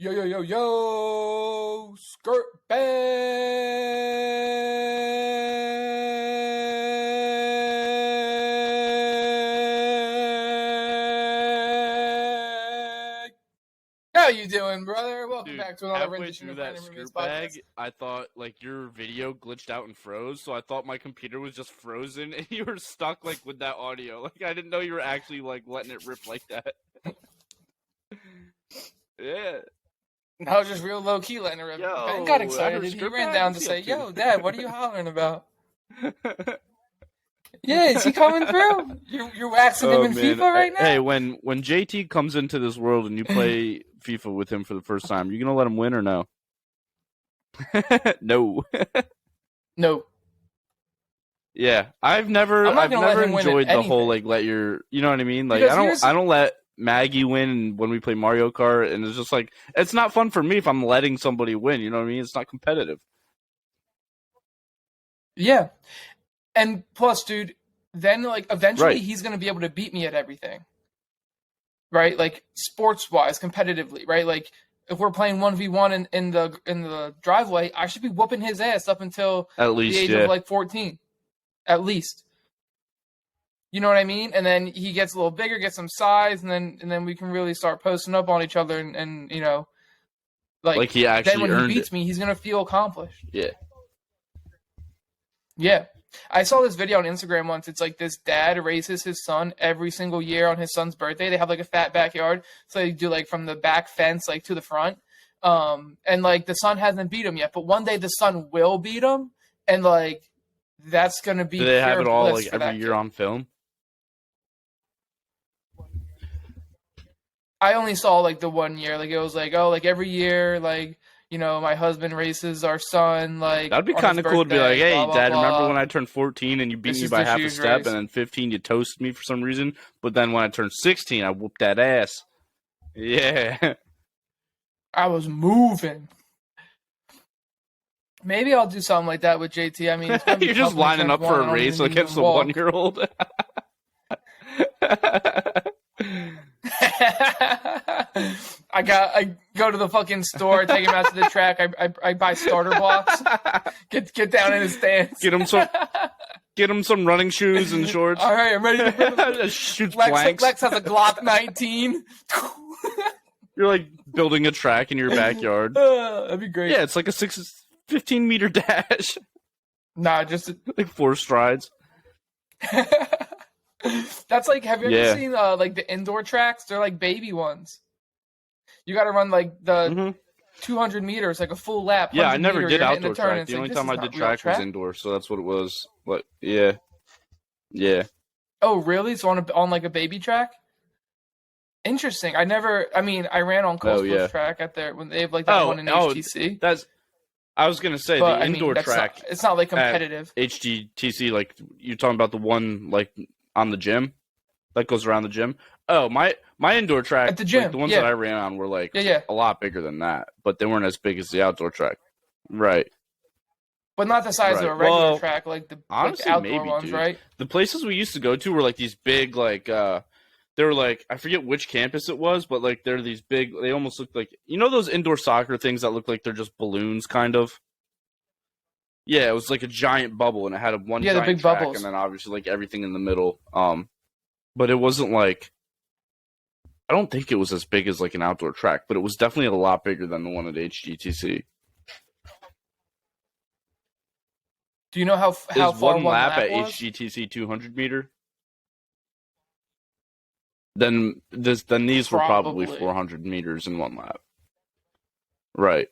Yo, yo, yo, yo, skirt bag. How you doing, brother? Welcome Dude, back to another halfway rendition through of that Random Roommates skirt podcast. bag, I thought like your video glitched out and froze, so I thought my computer was just frozen and you were stuck like with that audio. Like I didn't know you were actually like letting it rip like that. Yeah. I was just real low key letting it rip. Yo, Ben got I excited. heard He skirt ran bag? down to What's he say, up to? "Yo, Dad, what are you hollering about?" Yeah, is he coming through? You're waxing him in FIFA right now? Hey, when JT comes into this world and you play FIFA with him for the first time, you gonna let him win or no? No. No. Yeah, I've never I'm not gonna let him win at enjoyed the whole anything. like you know what I mean? Like Because I don't let Maggie win when we play Mario Kart, and it's just like it's not fun for me if I'm letting somebody win. You know what I mean? It's not competitive. Yeah. And plus, dude, then like eventually Right. he's gonna be able to beat me at everything. Right? Like sports wise, competitively, right? Like if we're playing 1v1 in the driveway, I should be whooping his ass up until At the least, age yeah. of like 14. At least. You know what I mean? And then he gets a little bigger, gets some size, and then we can really start posting up on each other and you know, Like he actually then when he earned beats it. me, he's gonna feel accomplished. Yeah. Yeah. I saw this video on Instagram once. It's like this dad races his son every single year on his son's birthday. They have like a fat backyard. So they do like from the back fence like to the front. And like the son hasn't beat him yet, but one day the son will beat him, and like that's gonna be Do they have pure it all bliss like for that every year kid. on film? I only saw like the 1 year. Like it was like, oh, like every year, like, you know, my husband races our son, like That'd be on his kind of cool to be like, birthday, hey, blah, blah, Dad, remember blah. when I turned 14 and you beat This me is by this half a year's step, race. and then 15 you toasted me for some reason, but then when I turned 16, I whooped that ass. Yeah. I was moving. Maybe I'll do something like that with JT. I mean, it's gonna be You're tough just when he lining turns up for one. a I don't race even against a walk. 1-year-old. I go to the fucking store, take him out to the track. I buy starter blocks. Get down in his stance. Get him some running shoes and shorts. All right, I'm ready to Shoots Lex blanks. has a Glock 19. You're like building a track in your backyard. That'd be great. Yeah, it's like a 15-meter dash. Nah, just like 4 strides. That's like, have you ever seen like the indoor tracks? They're like baby ones. You got to run like the 200 meters, like a full lap. Yeah, I never did outdoor outdoor track. The only time I did track was indoor, so that's what it was. But yeah. Oh, really? So on like a baby track? Interesting. I ran on Coastal's track at their when they have like that one in HTC. I was gonna say but, the indoor track. It's not like competitive. HGTC, like you're talking about the one like on the gym that goes around the gym. Oh, my indoor track at the gym. Like, the ones that I ran on were like a lot bigger than that, but they weren't as big as the outdoor track. Right. But not the size of a regular track, like the honestly, outdoor maybe, ones, dude. right? The places we used to go to were like these big, like they were like, I forget which campus it was, but like they're these big. They almost look like, you know, those indoor soccer things that look like they're just balloons, kind of. Yeah, it was like a giant bubble, and it had one giant the big track, bubbles, and then obviously like everything in the middle. But it wasn't like, I don't think it was as big as like an outdoor track, but it was definitely a lot bigger than the one at HGTC. Do you know how far one lap at was? HGTC 200 meter? Then these were probably 400 meters in one lap. Right.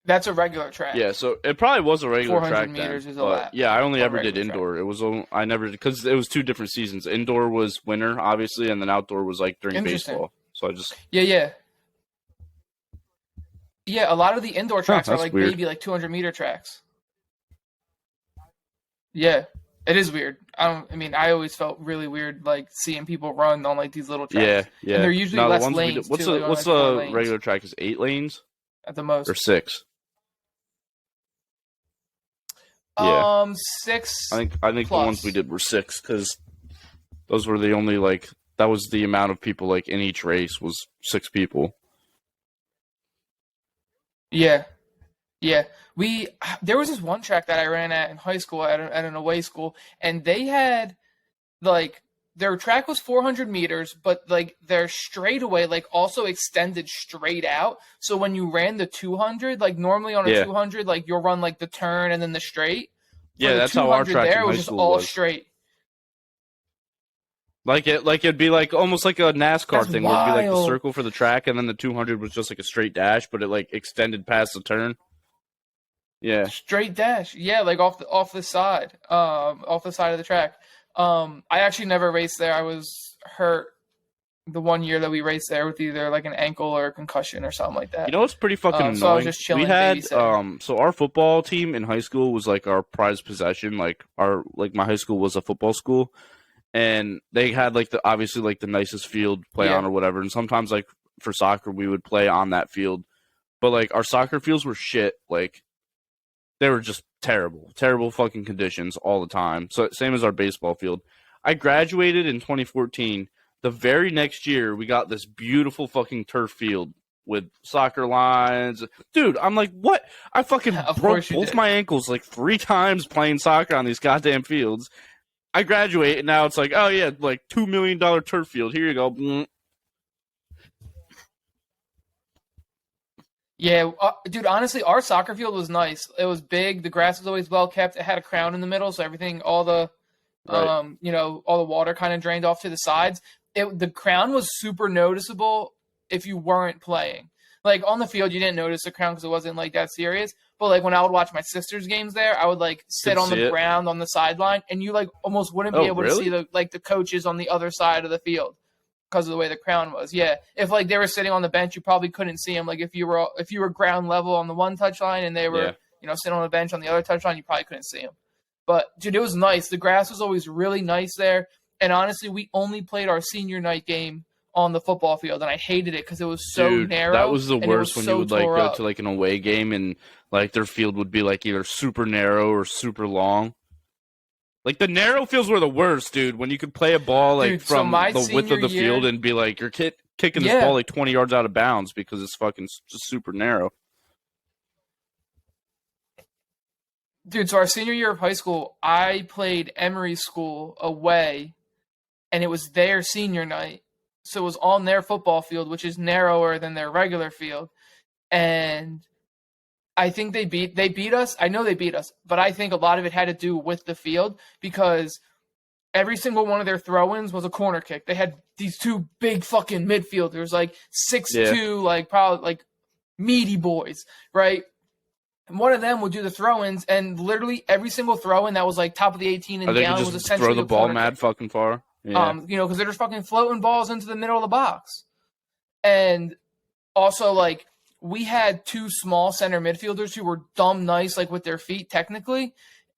That's a regular track. Yeah, so it probably was a regular track 400 meters then, is a lap. Yeah, I only ever did indoor. Track. It was I never because it was 2 different seasons. Indoor was winter, obviously, and then outdoor was like during baseball. So I just yeah. A lot of the indoor tracks are like weird. maybe like 200-meter tracks. Yeah, it is weird. I always felt really weird like seeing people run on like these little tracks. Yeah. And they're usually less lanes. What's what's the regular track? Is 8 lanes at the most or 6? Yeah. 6. I think the ones we did were 6 because those were the only that was the amount of people like in each race was 6 people. Yeah, yeah. We there was this one track that I ran at in high school at an away school, and they had like their track was 400 meters, but like their straightaway like also extended straight out. So when you ran the 200, like normally on a Yeah, 200, like you'll run like the turn and then the straight. For yeah, the that's how our 200 track there, in it was high just school all was. straight. Like it'd be like almost like a NASCAR That's thing where it'd be like the wild. circle for the track, and then the 200 was just like a straight dash, but it like extended past the turn. Yeah, Straight dash. Yeah, like off the side of the track. I actually never raced there. I was hurt the one year that we raced there with either like an ankle or a concussion or something like you that. know what's pretty fucking So I was annoying? just We chilling, had babysitting. so our football team in high school was like our prized possession. Like my high school was a football school, and they had like the obviously like the nicest field to play Yeah. on or whatever. And sometimes like for soccer we would play on that field, but like our soccer fields were shit. Like they were just terrible, terrible fucking conditions all the time. So same as our baseball field. I graduated in 2014. The very next year, we got this beautiful fucking turf field with soccer lines. Dude, I'm like, what? I fucking Of broke course you both did. my ankles like 3 times playing soccer on these goddamn fields. I graduate, and now it's like, oh yeah, like $2 million turf field. Here you go. Yeah, dude. Honestly, our soccer field was nice. It was big. The grass was always well kept. It had a crown in the middle, so everything, all the, Right. all the water kind of drained off to the sides. The crown was super noticeable if you weren't playing. Like on the field, you didn't notice the crown because it wasn't like that serious. But like when I would watch my sister's games there, I would like sit Could on the see it. ground on the sideline, and you like almost wouldn't be Oh, able to see really? the coaches on the other side of the field because of the way the crown was. Yeah, if like they were sitting on the bench, you probably couldn't see them. Like if you were ground level on the one touch line and they Yeah. were sitting on the bench on the other touch line, you probably couldn't see them. But dude, it was nice. The grass was always really nice there. And honestly, we only played our senior night game on the football field, and I hated it because it was so Dude, that narrow was the and it worst was when you so would like tore go to up. like an away game and like their field would be like either super narrow or super long. Like the narrow fields were the worst, dude. When you could play a ball like Dude, so from my the width senior of the field year, and be like you're kicking this ball yeah, like 20 yards out of bounds because it's fucking just super narrow. dude. So our senior year of high school, I played Emory School away, and it was their senior night. So it was on their football field, which is narrower than their regular field. And I think they beat us. I know they beat us, but I think a lot of it had to do with the field because every single one of their throw-ins was a corner kick. They had these two big fucking midfielders, like six Yeah. two, like probably like meaty boys, right? And one of them would do the throw-ins, and literally every single throw-in that was like top of the 18 Or and they could down was just throw essentially the a ball corner mad kick. fucking far. Yeah. Because they're just fucking floating balls into the middle of the box. And also, like, we had two small center midfielders who were dumb nice, like with their feet technically,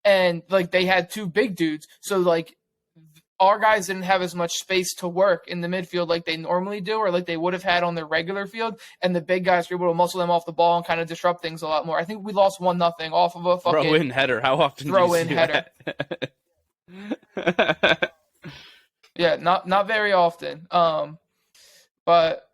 and like they had two big dudes. So like our guys didn't have as much space to work in the midfield like they normally do, or like they would have had on their regular field. And the big guys were able to muscle them off the ball and kind of disrupt things a lot more. I think we lost 1-0 off of a Throw fucking in header. How often do you throw in see header. that? Yeah, not very often. But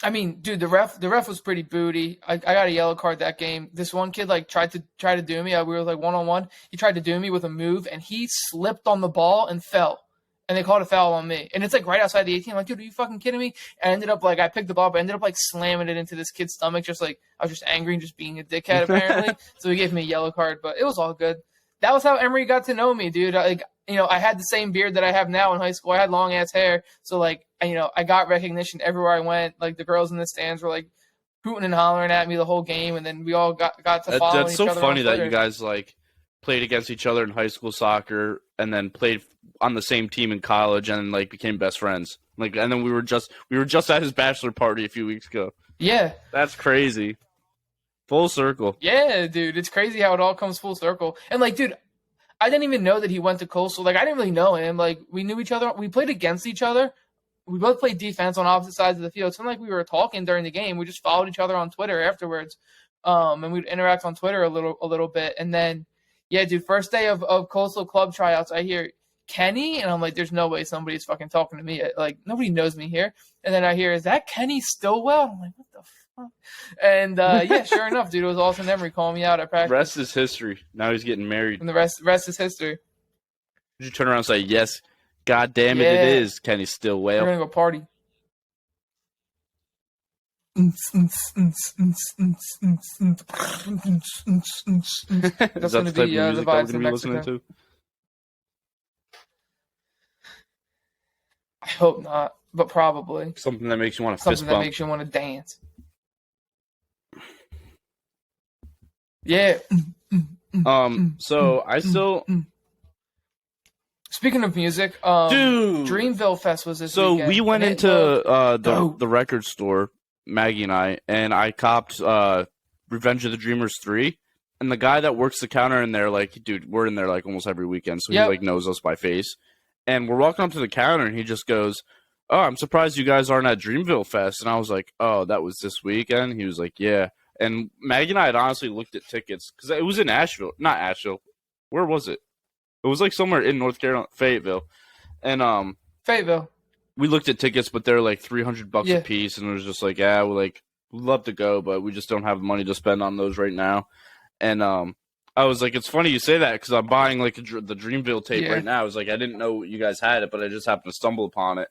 I mean, dude, the ref was pretty booty. I got a yellow card that game. This one kid like tried to do me. We were like 1-on-1. He tried to do me with a move, and he slipped on the ball and fell. And they called a foul on me. And it's like right outside the 18. I'm like, dude, are you fucking kidding me? And I ended up like I picked the ball, but I ended up like slamming it into this kid's stomach. Just like I was just angry and just being a dickhead apparently. So he gave me a yellow card, but it was all good. That was how Emery got to know me, dude. I had the same beard that I have now in high school. I had long ass hair, so like, I got recognition everywhere I went. Like the girls in the stands were like hooting and hollering at me the whole game, and then we all got to following That's each so other on funny that you Twitter. guys like played against each other in high school soccer and then played on the same team in college and then like became best friends. Like and then we were just at his bachelor party a few weeks ago. Yeah, That's crazy. Full circle. yeah, dude, it's crazy how it all comes full circle. And like, dude, I didn't even know that he went to Coastal. Like, I didn't really know him. Like, we knew each other. We played against each other. We both played defense on opposite sides of the field. It's not like we were talking during the game. We just followed each other on Twitter afterwards. And we'd interact on Twitter a little bit. And then, yeah, dude, first day of Coastal Club tryouts, I hear Kenny, and I'm like, there's no way somebody's fucking talking to me. Like, nobody knows me here. And then I hear, is that Kenny Stillwell? I'm like, what the And yeah, sure enough, dude, it was Austin Emery calling me out at practice. Rest is history. Now he's getting married. And the rest is history. Did you turn around and say, yes, God damn it, Yeah. it is Kenny Stillwell? We're gonna go party. That's gonna the type be, of the music that we're vibes going in to be listening Mexico. to? I hope not, but probably Something that makes you want to fist something that bump. makes you want to dance. Yeah. So I still... Speaking of music, Dude! Dreamville Fest was this So weekend. we went and it into dope. the record store, Maggie and I copped Revenge of the Dreamers 3. And the guy that works the counter in there, like, dude, we're in there like almost every weekend, so Yep. he like knows us by face. And we're walking up to the counter, and he just goes, "Oh, I'm surprised you guys aren't at Dreamville Fest." And I was like, "Oh, that was this weekend?" He was like, "Yeah." And Maggie and I had honestly looked at tickets because it was in Asheville, not Asheville. Where was it? It was like somewhere in North Carolina, Fayetteville. And Fayetteville. we looked at tickets, but they're like $300 Yeah. a piece, and it was just like, yeah, we'd love to go, but we just don't have money to spend on those right now. And I was like, it's funny you say that because I'm buying like the Dreamville tape Yeah. right now. I was like, I didn't know you guys had it, but I just happened to stumble upon it.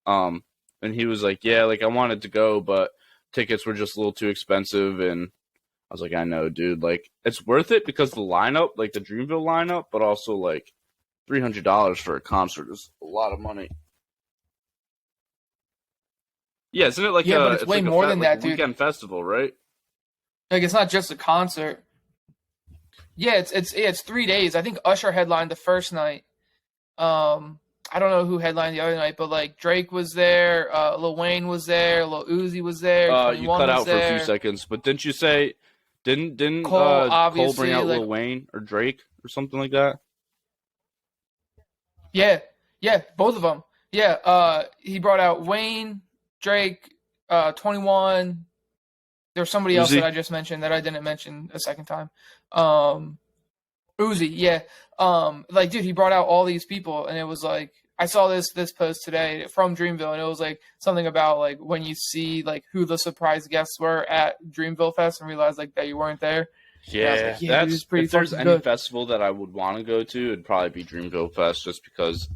And he was like, yeah, like I wanted to go, but tickets were just a little too expensive. And I was like, I know, dude. Like, it's worth it because the lineup, like the Dreamville lineup, but also like $300 for a concert is a lot of money. Yeah, isn't it like Yeah, but it's way like more than that, a dude. weekend festival, right? Like, it's not just a concert. Yeah, it's 3 days. I think Usher headlined the first night. I don't know who headlined the other night, but like Drake was there, Lil Wayne was there, Lil Uzi was there. You cut out for a few seconds, but didn't you say didn't Cole, Cole bring out like, Lil Wayne or Drake or something like that? Yeah, both of them. Yeah, he brought out Wayne, Drake, 21. There's somebody else Uzi? that I just mentioned that I didn't mention a second time. Uzi, yeah. Like, dude, he brought out all these people, and it was like, I saw this post today from Dreamville, and it was like something about like when you see like who the surprise guests were at Dreamville Fest and realize like that you weren't there. Yeah, like, yeah, that's dude, it's pretty if there's fucking any good. festival that I would want to go to, it'd probably be Dreamville Fest, just because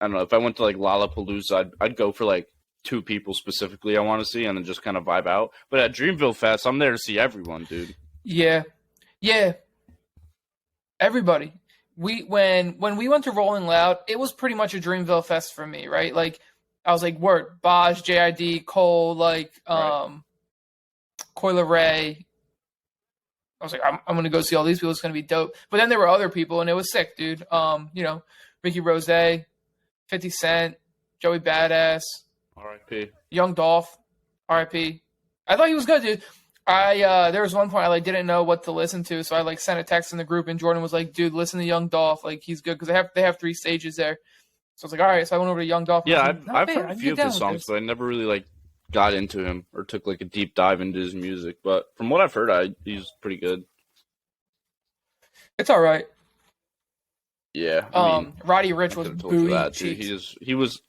I don't know. If I went to like Lollapalooza, I'd go for like 2 people specifically I want to see, and then just kind of vibe out. But at Dreamville Fest, I'm there to see everyone, dude. Yeah. Everybody. When we went to Rolling Loud, it was pretty much a Dreamville Fest for me, right? Like, I was like, word, Baj, JID, Cole, like, Right. Coyle Ray. I was like, I'm gonna go see all these people. It's gonna be dope. But then there were other people, and it was sick, dude. Ricky Rose, 50 Cent, Joey Badass, R.I.P. Young Dolph, R.I.P. I thought he was good, dude. There was one point I like didn't know what to listen to, so I like sent a text in the group, and Jordan was like, "Dude, listen to Young Dolph. Like, he's good because they have 3 stages there." So I was like, "All right." So I went over to Young Dolph. Yeah, like, I've heard a few of his songs, but I never really like got into him or took like a deep dive into his music. But from what I've heard, he's pretty good. It's all right. Yeah. I mean, Roddy Rich I was could've told you booty that, dude. cheeks. He was.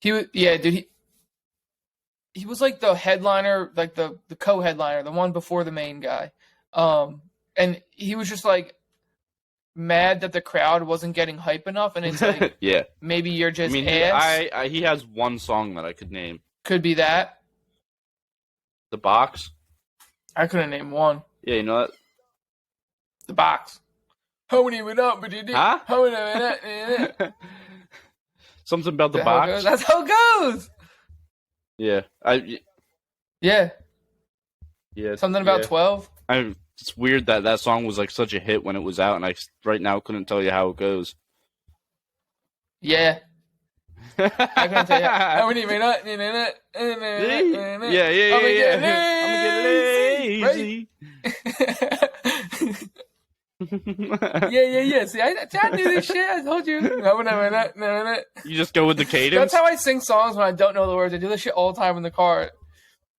Yeah, dude. He was like the headliner, like the co-headliner, the one before the main guy. And he was just like mad that the crowd wasn't getting hype enough, and it's like, yeah. maybe you're just I mean, ass. he has one song that I could name. Could be that. The Box. I couldn't name one. Yeah, you know that. The Box. How many went up, but it Huh? How many went up? Something about the That's how it box. goes. That's how it goes. Yeah, Yeah. yeah. Something about 12. It's weird that song was like such a hit when it was out, and I right now couldn't tell you how it goes. Yeah. I couldn't tell you. How many went up? Yeah. I'm gonna get lazy. Yeah. See, I knew this shit. I told you. You just go with the cadence. That's how I sing songs when I don't know the words. I do this shit all the time in the car.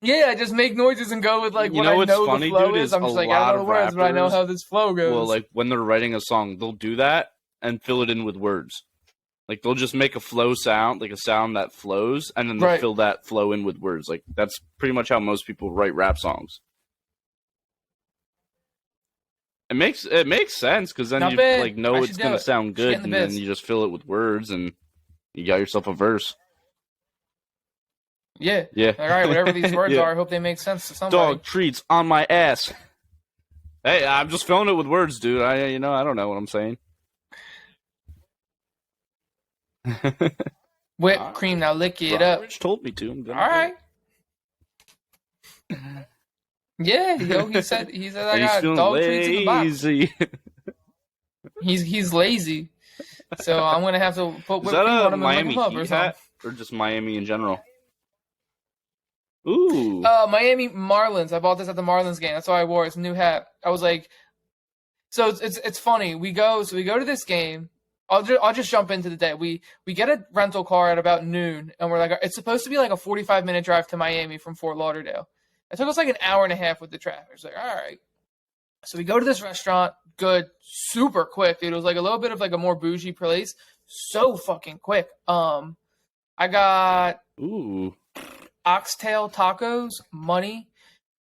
Yeah, I just make noises and go with like You what know I what's know funny, the flow dude, is. is I'm just a like, I lot don't know the of words, but I know rappers how this flow goes. Well, like when they're writing a song, they'll do that and fill it in with words. Like they'll just make a flow sound, like a sound that flows, and then they'll Right. fill that flow in with words. Like that's pretty much how most people write rap songs. It makes sense because then Not you bad. like know I it's should do gonna it. sound Should get good, in and the then biz. you just fill it with words, and you got yourself a verse. Yeah. Yeah. All right. Whatever these words Yeah. are, I hope they make sense to somebody. Dog treats on my ass. Hey, I'm just filling it with words, dude. I don't know what I'm saying. Whipped cream. Now lick it up. Rich told me to. I'm All gonna do right. it. Yeah, yo, he said I And he's got feeling dog treats in the box. lazy. He's lazy, so I'm gonna have to put Is whipped that cream on a him and lick Miami him up or Heat something. hat, or just Miami in general? Ooh. Miami Marlins. I bought this at the Marlins game. That's why I wore it. It's a new hat. I was like, so it's funny. We go to this game. I'll just jump into the day. We get a rental car at about noon, and we're like, it's supposed to be like a 45-minute drive to Miami from Fort Lauderdale. It took us like an hour and a half with the traffic. It's like, all right. So we go to this restaurant. Good, super quick, dude. It was like a little bit of like a more bougie place. So fucking quick. I got Ooh. oxtail tacos, money,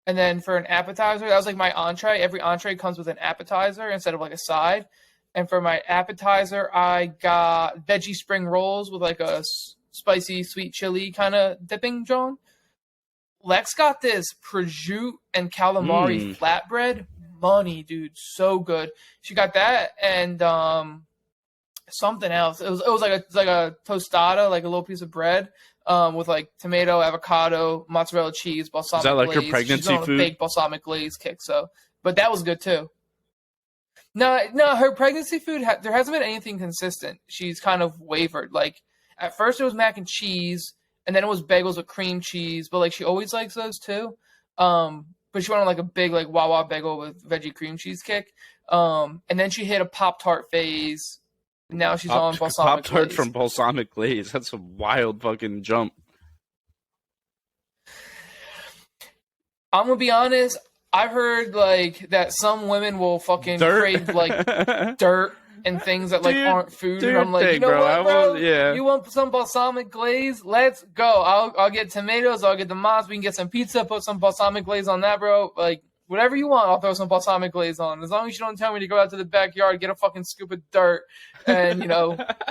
and then for an appetizer, that was like my entree. Every entree comes with an appetizer instead of like a side. And for my appetizer, I got veggie spring rolls with like a spicy sweet chili kind of dipping, John. Lex got this prosciutto and calamari flatbread. Money, dude, so good. She got that and something else. It was like a tostada, like a little piece of bread, with like tomato, avocado, mozzarella cheese, balsamic Is that like glaze. your pregnancy She's on a food? big balsamic glaze kick, so but that was good too. No, her pregnancy food there hasn't been anything consistent. She's kind of wavered. Like at first it was mac and cheese, and then it was bagels with cream cheese, but like she always likes those too. But she went on like a big like Wawa bagel with veggie cream cheese kick. And then she hit a Pop-Tart phase. Now she's on balsamic Pop-Tart glaze. from balsamic glaze. That's a wild fucking jump. I'm gonna be honest. I've heard like that some women will fucking crave like dirt and things that like Dude, aren't food. do And I'm your like, thing, you know bro. what, bro? Yeah. You want some balsamic glaze? Let's go. I'll get tomatoes. I'll get the mozz. We can get some pizza. Put some balsamic glaze on that, bro. Like whatever you want, I'll throw some balsamic glaze on. As long as you don't tell me to go out to the backyard, get a fucking scoop of dirt, and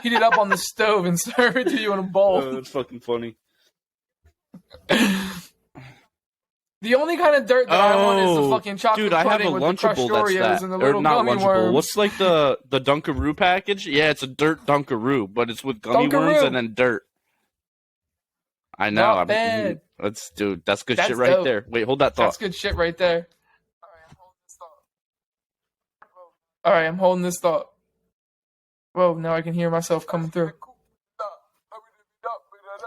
heat it up on the stove and serve it to you in a bowl. Oh, that's fucking funny. The only kind of dirt that I want is the fucking chocolate dude, I have a pudding with the crushed Lunchable Oreos that's that. and the Or little not gummy Lunchable. worms. What's like the Dunkaroo package? Yeah, it's a dirt Dunkaroo, but it's with gummy worms Dunkaroo. and then dirt. I know. Not bad. That's good That's shit right dope. there. Wait, hold that thought. That's good shit right there. All right, I'm holding this thought. Whoa, now I can hear myself coming through.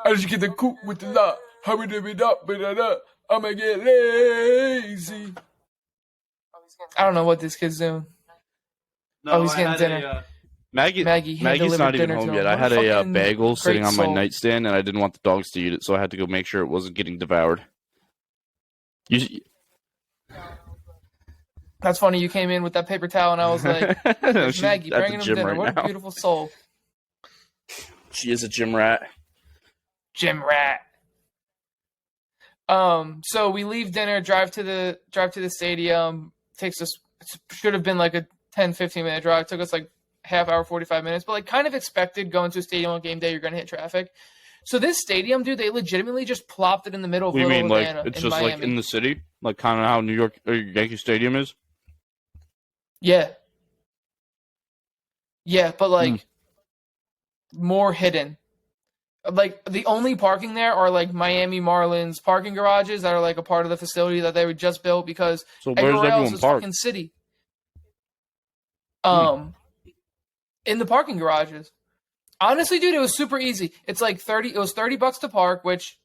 How did you get the coop with the lot? Hurry it up, I'ma get lazy. I don't know what this kid's doing. No, he's getting dinner. Maggie's hand-delivered not even dinner to home him. yet. I What had a fucking bagel sitting great on my soul. nightstand, and I didn't want the dogs to eat it, so I had to go make sure it wasn't getting devoured. That's funny. You came in with that paper towel, and I was like, "There's She's Maggie at the bringing him gym dinner. right What now. a beautiful soul, She is a gym rat. Jim Rat." So we leave dinner, drive to the stadium. Takes us should have been like a 10-15 minute drive. Took us like half hour, 45 minutes, but like kind of expected going to a stadium on game day, you're gonna hit traffic. So this stadium, dude, they legitimately just plopped it in the middle of What do you Little mean, like Havana it's in just Miami. like in the city, like kind of how New York or Yankee Stadium is? Yeah, but like more hidden. Like the only parking there are like Miami Marlins parking garages that are like a part of the facility that they were just built because So where's everywhere else everyone is parked? fucking city. In the parking garages. Honestly, dude, it was super easy. It's like it was $30 to park, which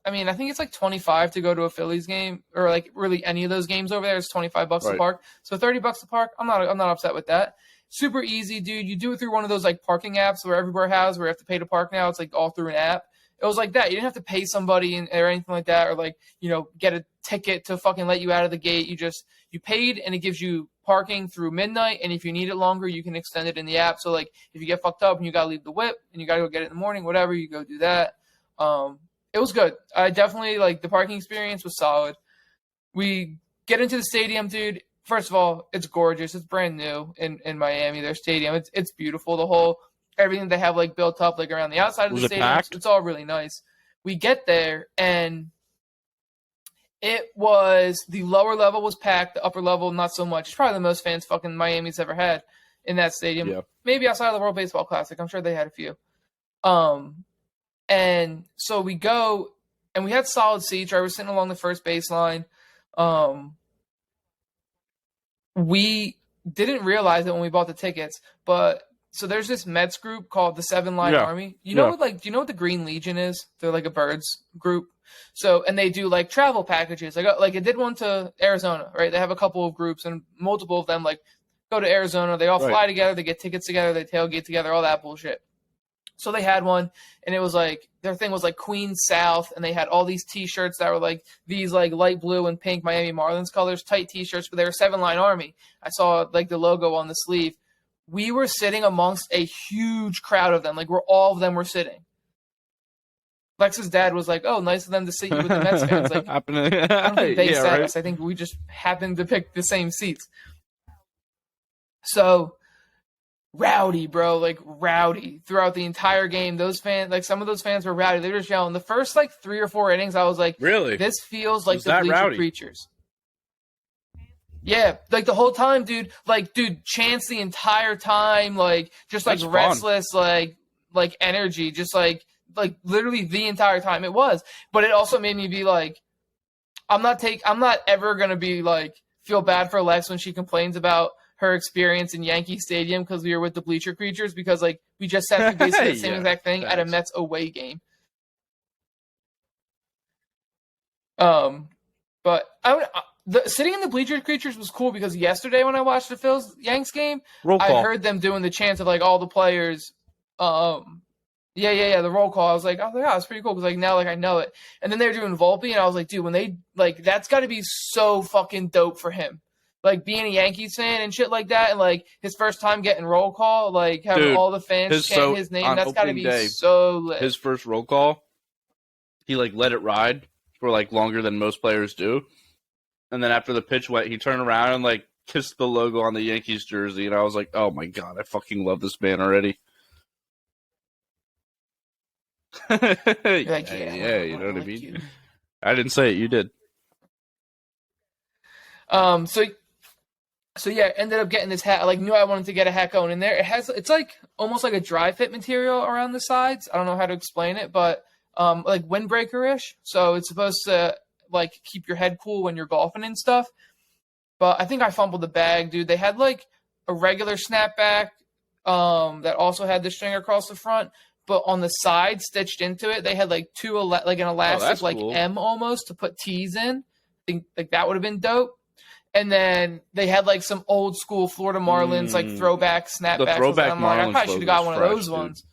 I mean, I think it's like 25 to go to a Phillies game or like really any of those games over there. It's $25 to Right. park. So $30 to park. I'm not upset with that. Super easy, dude. You do it through one of those like parking apps where everywhere has where you have to pay to park now. It's like all through an app. It was like that. You didn't have to pay somebody or anything like that, or like, get a ticket to fucking let you out of the gate. You paid, and it gives you parking through midnight. And if you need it longer, you can extend it in the app. So like, if you get fucked up and you gotta leave the whip and you gotta go get it in the morning, whatever, you go do that. It was good. I definitely like the parking experience was solid. We get into the stadium, dude. First of all, it's gorgeous. It's brand new in Miami. Their stadium, it's beautiful. Everything they have like built up like around the outside of the stadium, packed? it's all really nice. We get there and it was the lower level was packed, the upper level not so much. It's probably the most fans fucking Miami's ever had in that stadium. Yeah. Maybe outside of the World Baseball Classic, I'm sure they had a few. And so we go and we had solid seats. Right, we're sitting along the first baseline. We didn't realize it when we bought the tickets, but so there's this Mets group called the Seven Line Army. Do you know what the Green Legion is? They're like a birds group. So, and they do like travel packages. Like it did one to Arizona, right? They have a couple of groups and multiple of them like go to Arizona. They all fly together. They get tickets together. They tailgate together, all that bullshit. So they had one, and it was like their thing was like Queen South, and they had all these T-shirts that were like these like light blue and pink Miami Marlins colors, tight T-shirts, but they were Seven Line Army. I saw like the logo on the sleeve. We were sitting amongst a huge crowd of them, like where all of them were sitting. Lex's dad was like, "Oh, nice of them to sit you with the Mets fans." Like, I don't think they said us. I think we just happened to pick the same seats. So. Rowdy, bro, like rowdy throughout the entire game. Those fans, like some of those fans were rowdy. They were just yelling. The first like 3 or 4 innings, I was like, really? This feels like the Bleacher Creatures. Yeah, like the whole time, dude. Like, dude, chants the entire time, like just like That's restless, fun. like energy, just like literally the entire time. It was, but it also made me be like, I'm not ever gonna be like feel bad for Lex when she complains about her experience in Yankee Stadium because we were with the Bleacher Creatures because like we just sat through basically the same exact thing at a Mets away game. But sitting in the Bleacher Creatures was cool because yesterday when I watched the Phils Yanks game, I heard them doing the chants of like all the players. The roll call. I was like, oh, it's pretty cool because like now like I know it. And then they were doing Volpe, and I was like, dude, when they like that's got to be so fucking dope for him. Like being a Yankees fan and shit like that, and like his first time getting roll call, like having all the fans chant his name, that's got to be so lit. His first roll call, he like let it ride for like longer than most players do, and then after the pitch went, he turned around and like kissed the logo on the Yankees jersey, and I was like, oh my god, I fucking love this man already. Like, you know what I mean. I didn't say it, you did. So yeah, ended up getting this hat. I like knew I wanted to get a hat going in there. It's like almost like a dry fit material around the sides. I don't know how to explain it, but like windbreaker-ish. So it's supposed to like keep your head cool when you're golfing and stuff. But I think I fumbled the bag, dude. They had like a regular snapback that also had the string across the front, but on the side stitched into it, they had like like an elastic like cool. M almost to put T's in. I think like that would have been dope. And then they had like some old school Florida Marlins like throwback snapbacks. The throwback Marlins. Like, I probably should have got one of those ones.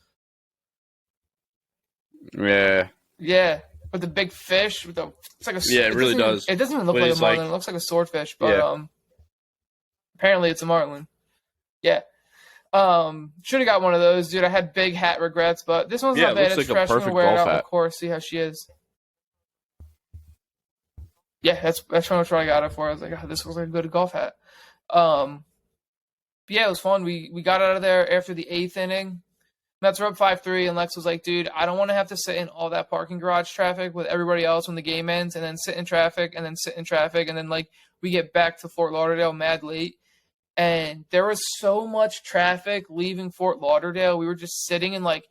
Yeah. Yeah, with the big fish. It's like it really does. It doesn't even look like a Marlin. It looks like a swordfish, but apparently it's a Marlin. Yeah. Should have got one of those, dude. I had big hat regrets, but this one's not bad. It's fresh. I'm gonna wear it out of course. See how she is. Yeah, that's pretty much what I got it for. I was like, oh, this looks like a good golf hat. But yeah, it was fun. We got out of there after the 8th inning. Mets were up 5-3, and Lex was like, dude, I don't want to have to sit in all that parking garage traffic with everybody else when the game ends, and then sit in traffic, and then sit in traffic, and then like we get back to Fort Lauderdale mad late. And there was so much traffic leaving Fort Lauderdale. We were just sitting in like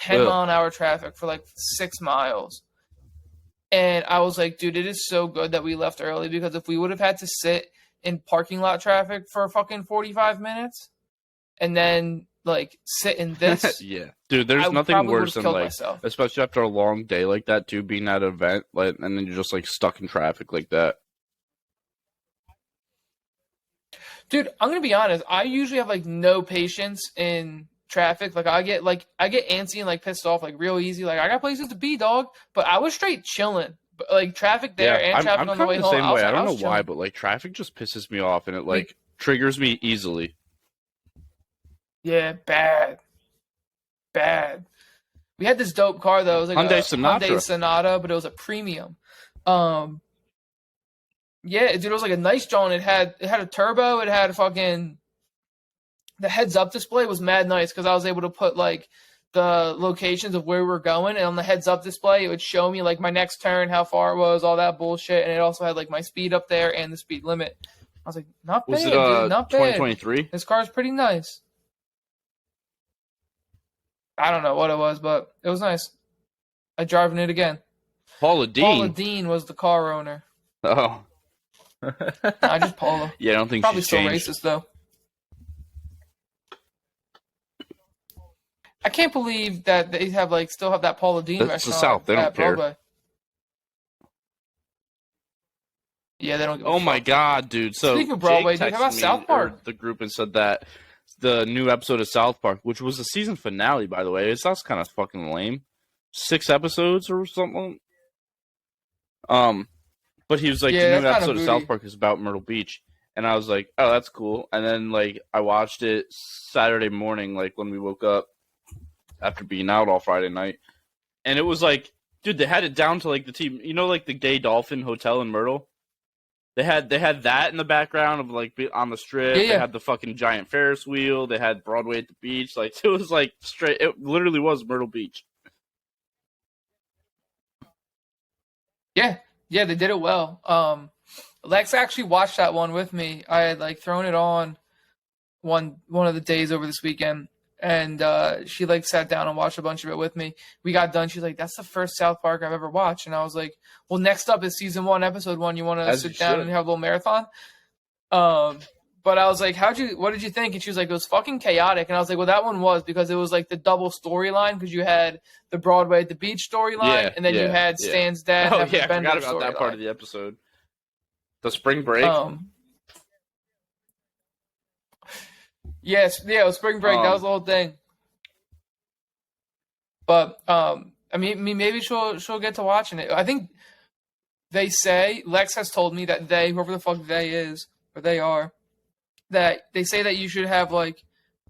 10-mile-an-hour traffic for like 6 miles. And I was like, dude, it is so good that we left early because if we would have had to sit in parking lot traffic for fucking 45 minutes and then like sit in this. Yeah. Dude, there's nothing worse than like, especially after a long day like that too, being at an event like, and then you're just like stuck in traffic like that. Dude, I'm going to be honest. I usually have like no patience in traffic. Like I get antsy and like pissed off like real easy. Like I got places to be, dog. But I was straight chilling. But, like traffic there and traffic I'm on the kind way of the home. same way. I don't know chilling. why, but like traffic just pisses me off and it like triggers me easily. Yeah, bad. We had this dope car though. It was like Hyundai a Sonata. Hyundai Sonata, but it was a premium. Yeah, dude, it was like a nice John. It had a turbo. It had a fucking the heads up display was mad nice because I was able to put like the locations of where we were going, and on the heads up display, it would show me like my next turn, how far it was, all that bullshit, and it also had like my speed up there and the speed limit. I was like, not bad, dude, not bad. 2023? This car's pretty nice. I don't know what it was, but it was nice. I driving it again. Paula Dean. Paula Dean was the car owner. Oh. Nah, just Paula. Yeah, I don't think Probably she's still changed. racist though. I can't believe that they have like still have that Paula Dean That's the restaurant South. They don't at care. Broadway. Yeah, they don't give a Oh fuck. my god, dude! So Speaking of Broadway, Jake dude, how about texted me, South Park? or the group, and said that the new episode of South Park, which was the season finale, by the way, that's kind of fucking lame. 6 episodes or something. But he was like, Yeah, the new that's episode kinda of South booty. Park is about Myrtle Beach, and I was like, oh, that's cool. And then like I watched it Saturday morning, like when we woke up after being out all Friday night, and it was like, dude, they had it down to like the team, you know, like the Gay Dolphin Hotel in Myrtle. They had that in the background of like on the strip. Yeah. They had the fucking giant Ferris wheel. They had Broadway at the beach. Like it was like straight. It literally was Myrtle Beach. Yeah, they did it well. Lex actually watched that one with me. I had like thrown it on one of the days over this weekend, and she like sat down and watched a bunch of it with me. We got done. She's like, "That's the first South Park I've ever watched," and I was like, "Well, next up is season 1, episode 1. You want to sit down and have a little marathon?" But I was like, what did you think? And she was like, it was fucking chaotic. And I was like, well, that one was because it was like the double storyline because you had the Broadway at the beach storyline, and then you had Stan's dad. Oh have yeah, the I forgot about that part of the episode. The spring break. Yes, yeah, it was spring break. That was the whole thing. But I mean, maybe she'll get to watching it. I think they say Lex has told me that whoever the fuck they is or they are, that they say that you should have like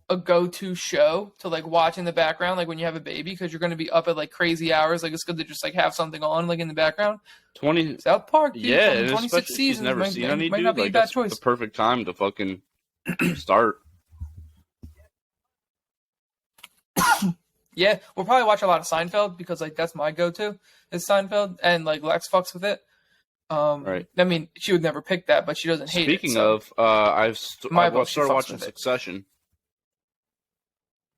a go-to show to like watch in the background, like when you have a baby, because you're going to be up at like crazy hours. Like it's good to just like have something on like in the background. South Park, dude, yeah, from and 26 especially if she's seasons never seen any, might dude. not be Like a bad that's choice. the perfect time to fucking start. Yeah, we'll probably watch a lot of Seinfeld because like that's my go-to is Seinfeld, and like Lex fucks with it. Right. I mean, she would never pick that, but she doesn't hate it. Speaking of, I've started watching it. Succession.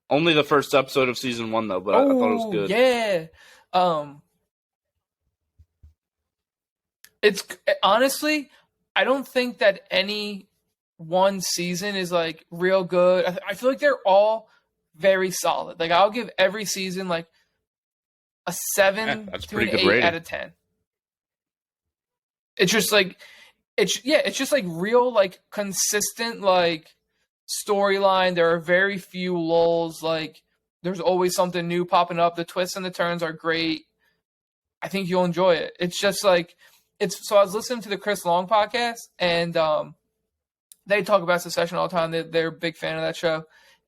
Only the first episode of season 1 though, but I thought it was good. Yeah. It's honestly, I don't think that any one season is like real good. I feel like they're all very solid. Like I'll give every season like a 7 to an 8 out of 10. It's just like it's just like real like consistent like storyline. There are very few lulls. Like there's always something new popping up. The twists and the turns are great. I think you'll enjoy it. It's just like so I was listening to the Chris Long podcast, and they talk about Succession all the time. They're a big fan of that show.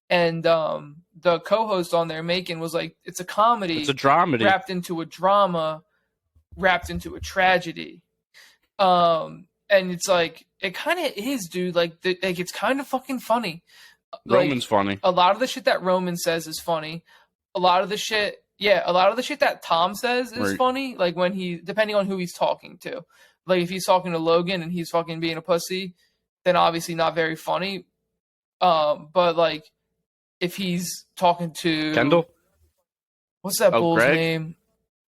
And the co-host on there, Macon, was like, it's a comedy. It's a dramedy. Wrapped into a drama, wrapped into a tragedy. And it's like, it kind of is, dude. Like it's kind of fucking funny. Roman's funny. A lot of the shit that Roman says is funny. A lot of the shit that Tom says is funny. Like when depending on who he's talking to. Like if he's talking to Logan and he's fucking being a pussy, then obviously not very funny. But like, if he's talking to Kendall, what's that bull's Greg? name?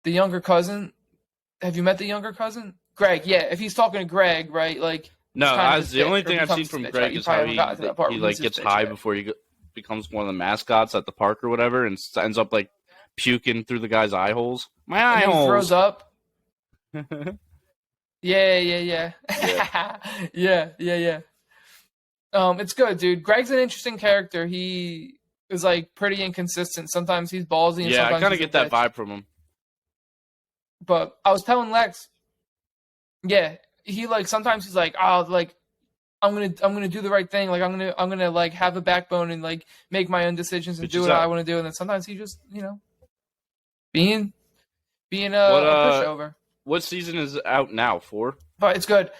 The younger cousin. Have you met the younger cousin? Greg. Yeah. If he's talking to Greg, right? Like no, the only thing I've seen from Greg is how he like gets high before he becomes one of the mascots at the park or whatever, and ends up like puking through the guy's eye holes. My eye holes. He throws up. Yeah. Yeah. It's good, dude. Greg's an interesting character. is like pretty inconsistent. Sometimes he's ballsy and Yeah, I sometimes kind of he's a get that bitch. vibe from him. But I was telling Lex, yeah, he like sometimes he's like, oh, like I'm gonna do the right thing. Like I'm gonna like have a backbone and like make my own decisions and do Bitches what I out. want to do. And then sometimes he just being being What a pushover. what season is out now? 4? But it's good.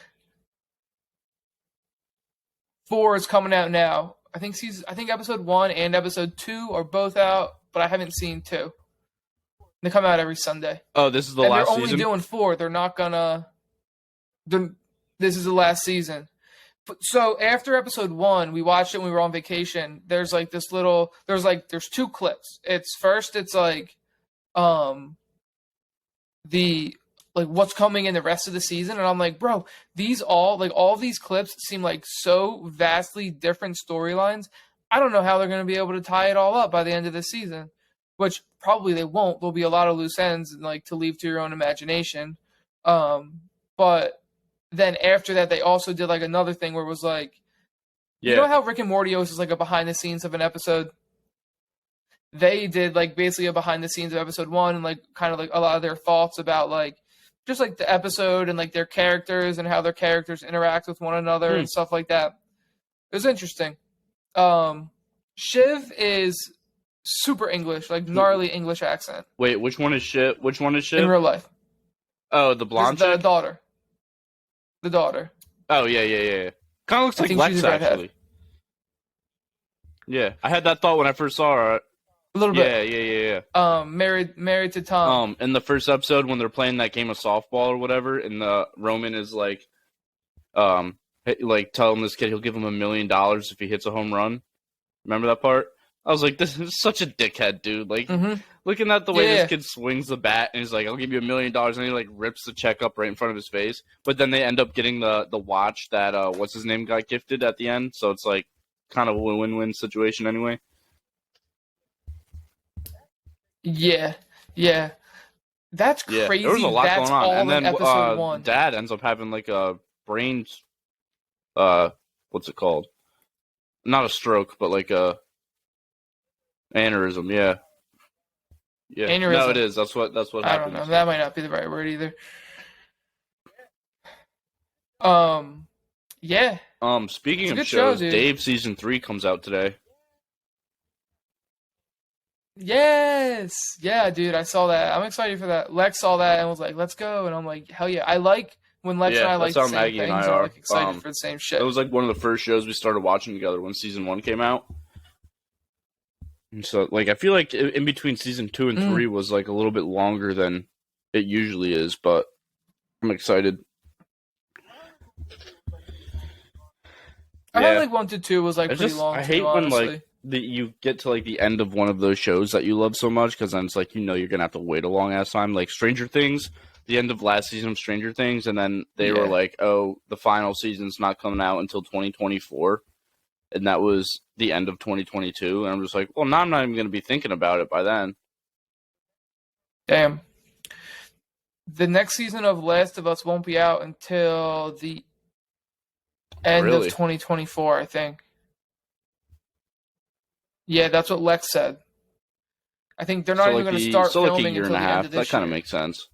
4 is coming out now. I think episode 1 and episode 2 are both out, but I haven't seen 2. They come out every Sunday. Oh, this is the And last they're only season. doing 4. They're not gonna. This is the last season. So after episode 1, we watched it when we were on vacation. There's like this little. There's 2 clips. It's like, the like what's coming in the rest of the season, and I'm like, bro, all of these clips seem like so vastly different storylines. I don't know how they're going to be able to tie it all up by the end of the season, which probably they won't. There'll be a lot of loose ends and like to leave to your own imagination. But then after that, they also did like another thing where it was like, Yeah. you know how Rick and Morty is like a behind the scenes of an episode. They did like basically a behind the scenes of episode 1 and like kind of like a lot of their thoughts about like just like the episode and like their characters and how their characters interact with one another and stuff like that. It was interesting. Shiv is super English, like gnarly English accent Wait, which one is Shiv? Which one is Shiv? in real life. Oh, the blonde The chick? daughter. The daughter. Oh, yeah. Kind of looks I like think Lex, she's a redhead. actually. Yeah, I had that thought when I first saw her. A little bit. Yeah. Married to Tom. In the first episode when they're playing that game of softball or whatever, and Roman is like telling this kid he'll give him $1 million if he hits a home run. Remember that part? I was like, this is such a dickhead, dude. Like, looking at the way this kid swings the bat, and he's like, I'll give you $1 million, and he like rips the check up right in front of his face. But then they end up getting the watch that what's his name got gifted at the end. So it's like kind of a win-win situation anyway. Yeah. That's crazy. There was a lot That's going on, all and then in episode 1. Dad ends up having like a brain, what's it called? Not a stroke, but like a aneurysm. Yeah. Aneurysm. No, it is. That's what happens. I don't know. That might not be the right word either. Yeah. Speaking of show, shows, Dave season 3 comes out today. Yes. Yeah, dude, I saw that. I'm excited for that. Lex saw that and was like, let's go. And I'm like, hell yeah. I like when Lex and I like the same Maggie things and I and are. like excited for the same shit. It was like one of the first shows we started watching together when season 1 came out. And so, like, I feel like in between season 2 and 3 was like a little bit longer than it usually is, but I'm excited. I felt like 1 to 2 was like pretty long. I hate when like you get to like the end of one of those shows that you love so much, because then it's like you're gonna have to wait a long ass time. Like Stranger Things, the end of last season of Stranger Things, and then they were like, "Oh, the final season's not coming out until 2024," and that was the end of 2022. And I'm just like, well, now I'm not even gonna be thinking about it by then. Damn. The next season of Last of Us won't be out until the end of 2024, I think. Yeah, that's what Lex said. I think they're not even going to start filming like a year until and a the half. end of this year. That kind of makes sense.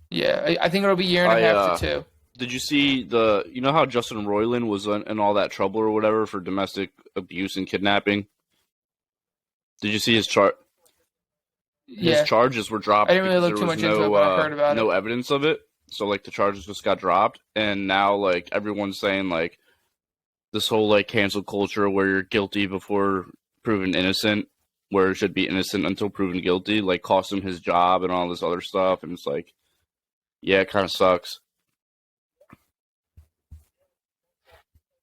Yeah, I think it'll be a year and a half to 2. Did you see you know how Justin Roiland was in all that trouble or whatever for domestic abuse and kidnapping? Did you see his chart? His charges were dropped. I didn't really look too much into it, but I heard about it. No evidence of it. So, like, the charges just got dropped. And now, like, everyone's saying, like, this whole, like, cancel culture where you're guilty before proven innocent, where it should be innocent until proven guilty, like, cost him his job and all this other stuff. And it's like, yeah, it kind of sucks.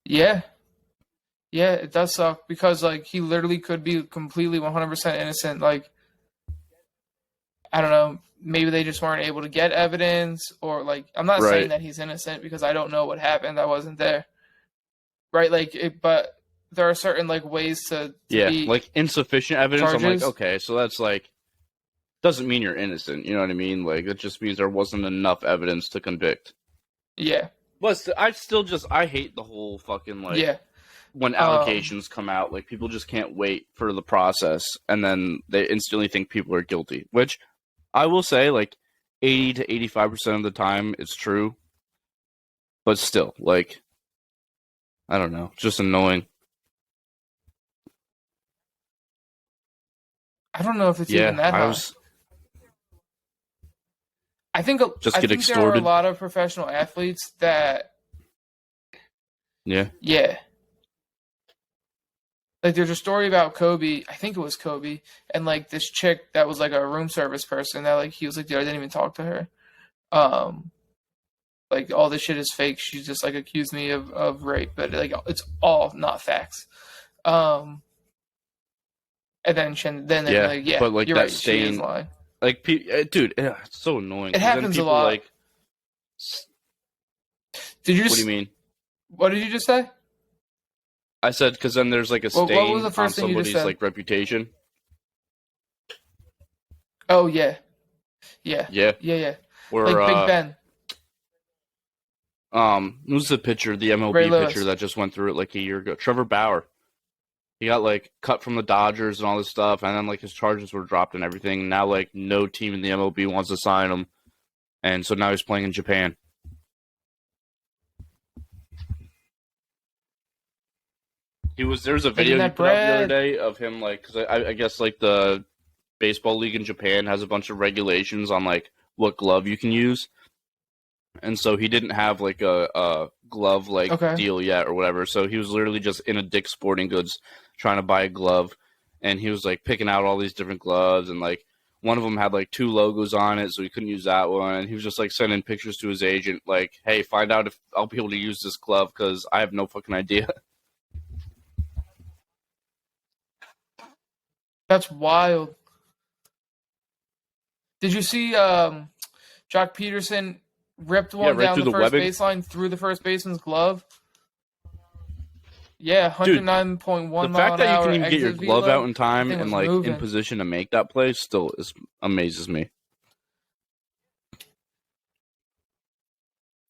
Yeah. Yeah, it does suck because, like, he literally could be completely 100% innocent. Like, I don't know, maybe they just weren't able to get evidence, or, like, I'm not saying that he's innocent because I don't know what happened. I wasn't there. Right? Like, but there are certain, like, ways to be like, insufficient evidence. charges. I'm like, okay, so that's, like, doesn't mean you're innocent. You know what I mean? Like, it just means there wasn't enough evidence to convict. Yeah. But I hate the whole fucking, like... Yeah. when allegations come out, like people just can't wait for the process, and then they instantly think people are guilty. Which I will say, like 80 to 85% of the time, it's true. But still, like, I don't know, just annoying. I don't know if it's even that high. I think there are a lot of professional athletes that. Yeah. Yeah. Like, there's a story about Kobe. I think it was Kobe, and like this chick that was like a room service person that like he was like, dude, I didn't even talk to her. Like all this shit is fake. She's just like accused me of rape, but like it's all not facts. And then like, yeah, but like you're that right. stain, she is lying. Like, dude, it's so annoying. It happens a lot. Like, did you? What do you mean? What did you just say? I said because then there's like a stain on somebody's like reputation. Oh yeah. Or like Big Ben. Who's the pitcher, the MLB pitcher that just went through it like a year ago? Trevor Bauer. He got like cut from the Dodgers and all this stuff, and then like his charges were dropped and everything. Now like no team in the MLB wants to sign him, and so now he's playing in Japan. There's a video he put out the other day of him like, because I guess like the baseball league in Japan has a bunch of regulations on like what glove you can use, and so he didn't have like a glove like deal yet or whatever. So he was literally just in a Dick's Sporting Goods trying to buy a glove, and he was like picking out all these different gloves, and like one of them had like 2 logos on it, so he couldn't use that one. And he was just like sending pictures to his agent, like, "Hey, find out if I'll be able to use this glove because I have no fucking idea." That's wild. Did you see Jock Peterson ripped one down the first baseline through the first baseman's glove? Yeah, 109.1 mile an hour. The fact that you can even get your glove out in time and like in position to make that play still amazes me.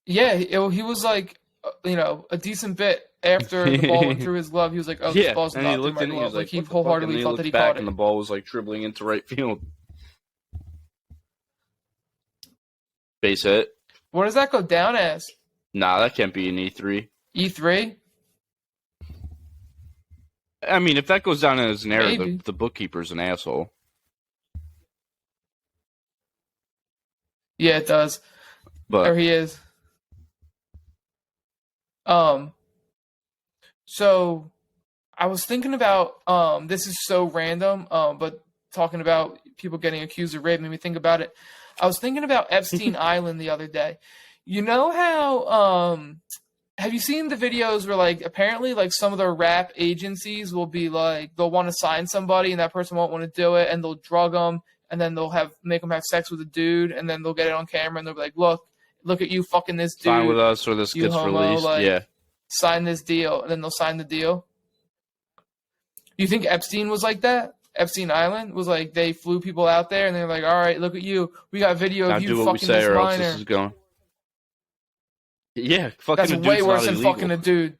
Yeah, he was like, a decent bit after the ball went through his glove. He was like, "Oh, this ball's not through my glove." Like he wholeheartedly thought that he caught it. And the ball was like dribbling into right field. Base hit. What does that go down as? Nah, that can't be an E3. E3? I mean, if that goes down as an error, the bookkeeper's an asshole. Yeah, it does. But there he is. So I was thinking about this is so random, but talking about people getting accused of rape made me think about it. I was thinking about Epstein Island the other day. You know how have you seen the videos where like apparently like some of the rap agencies will be like they'll want to sign somebody and that person won't want to do it and they'll drug them and then they'll make them have sex with a dude and then they'll get it on camera and they'll be like, look at you fucking this dude. Sign with us or this gets released. Like, sign this deal, and then they'll sign the deal. You think Epstein was like that? Epstein Island was like they flew people out there, and they're like, "All right, look at you. We got video of you fucking this minor." This is going. Yeah, fucking. That's way worse than fucking a dude.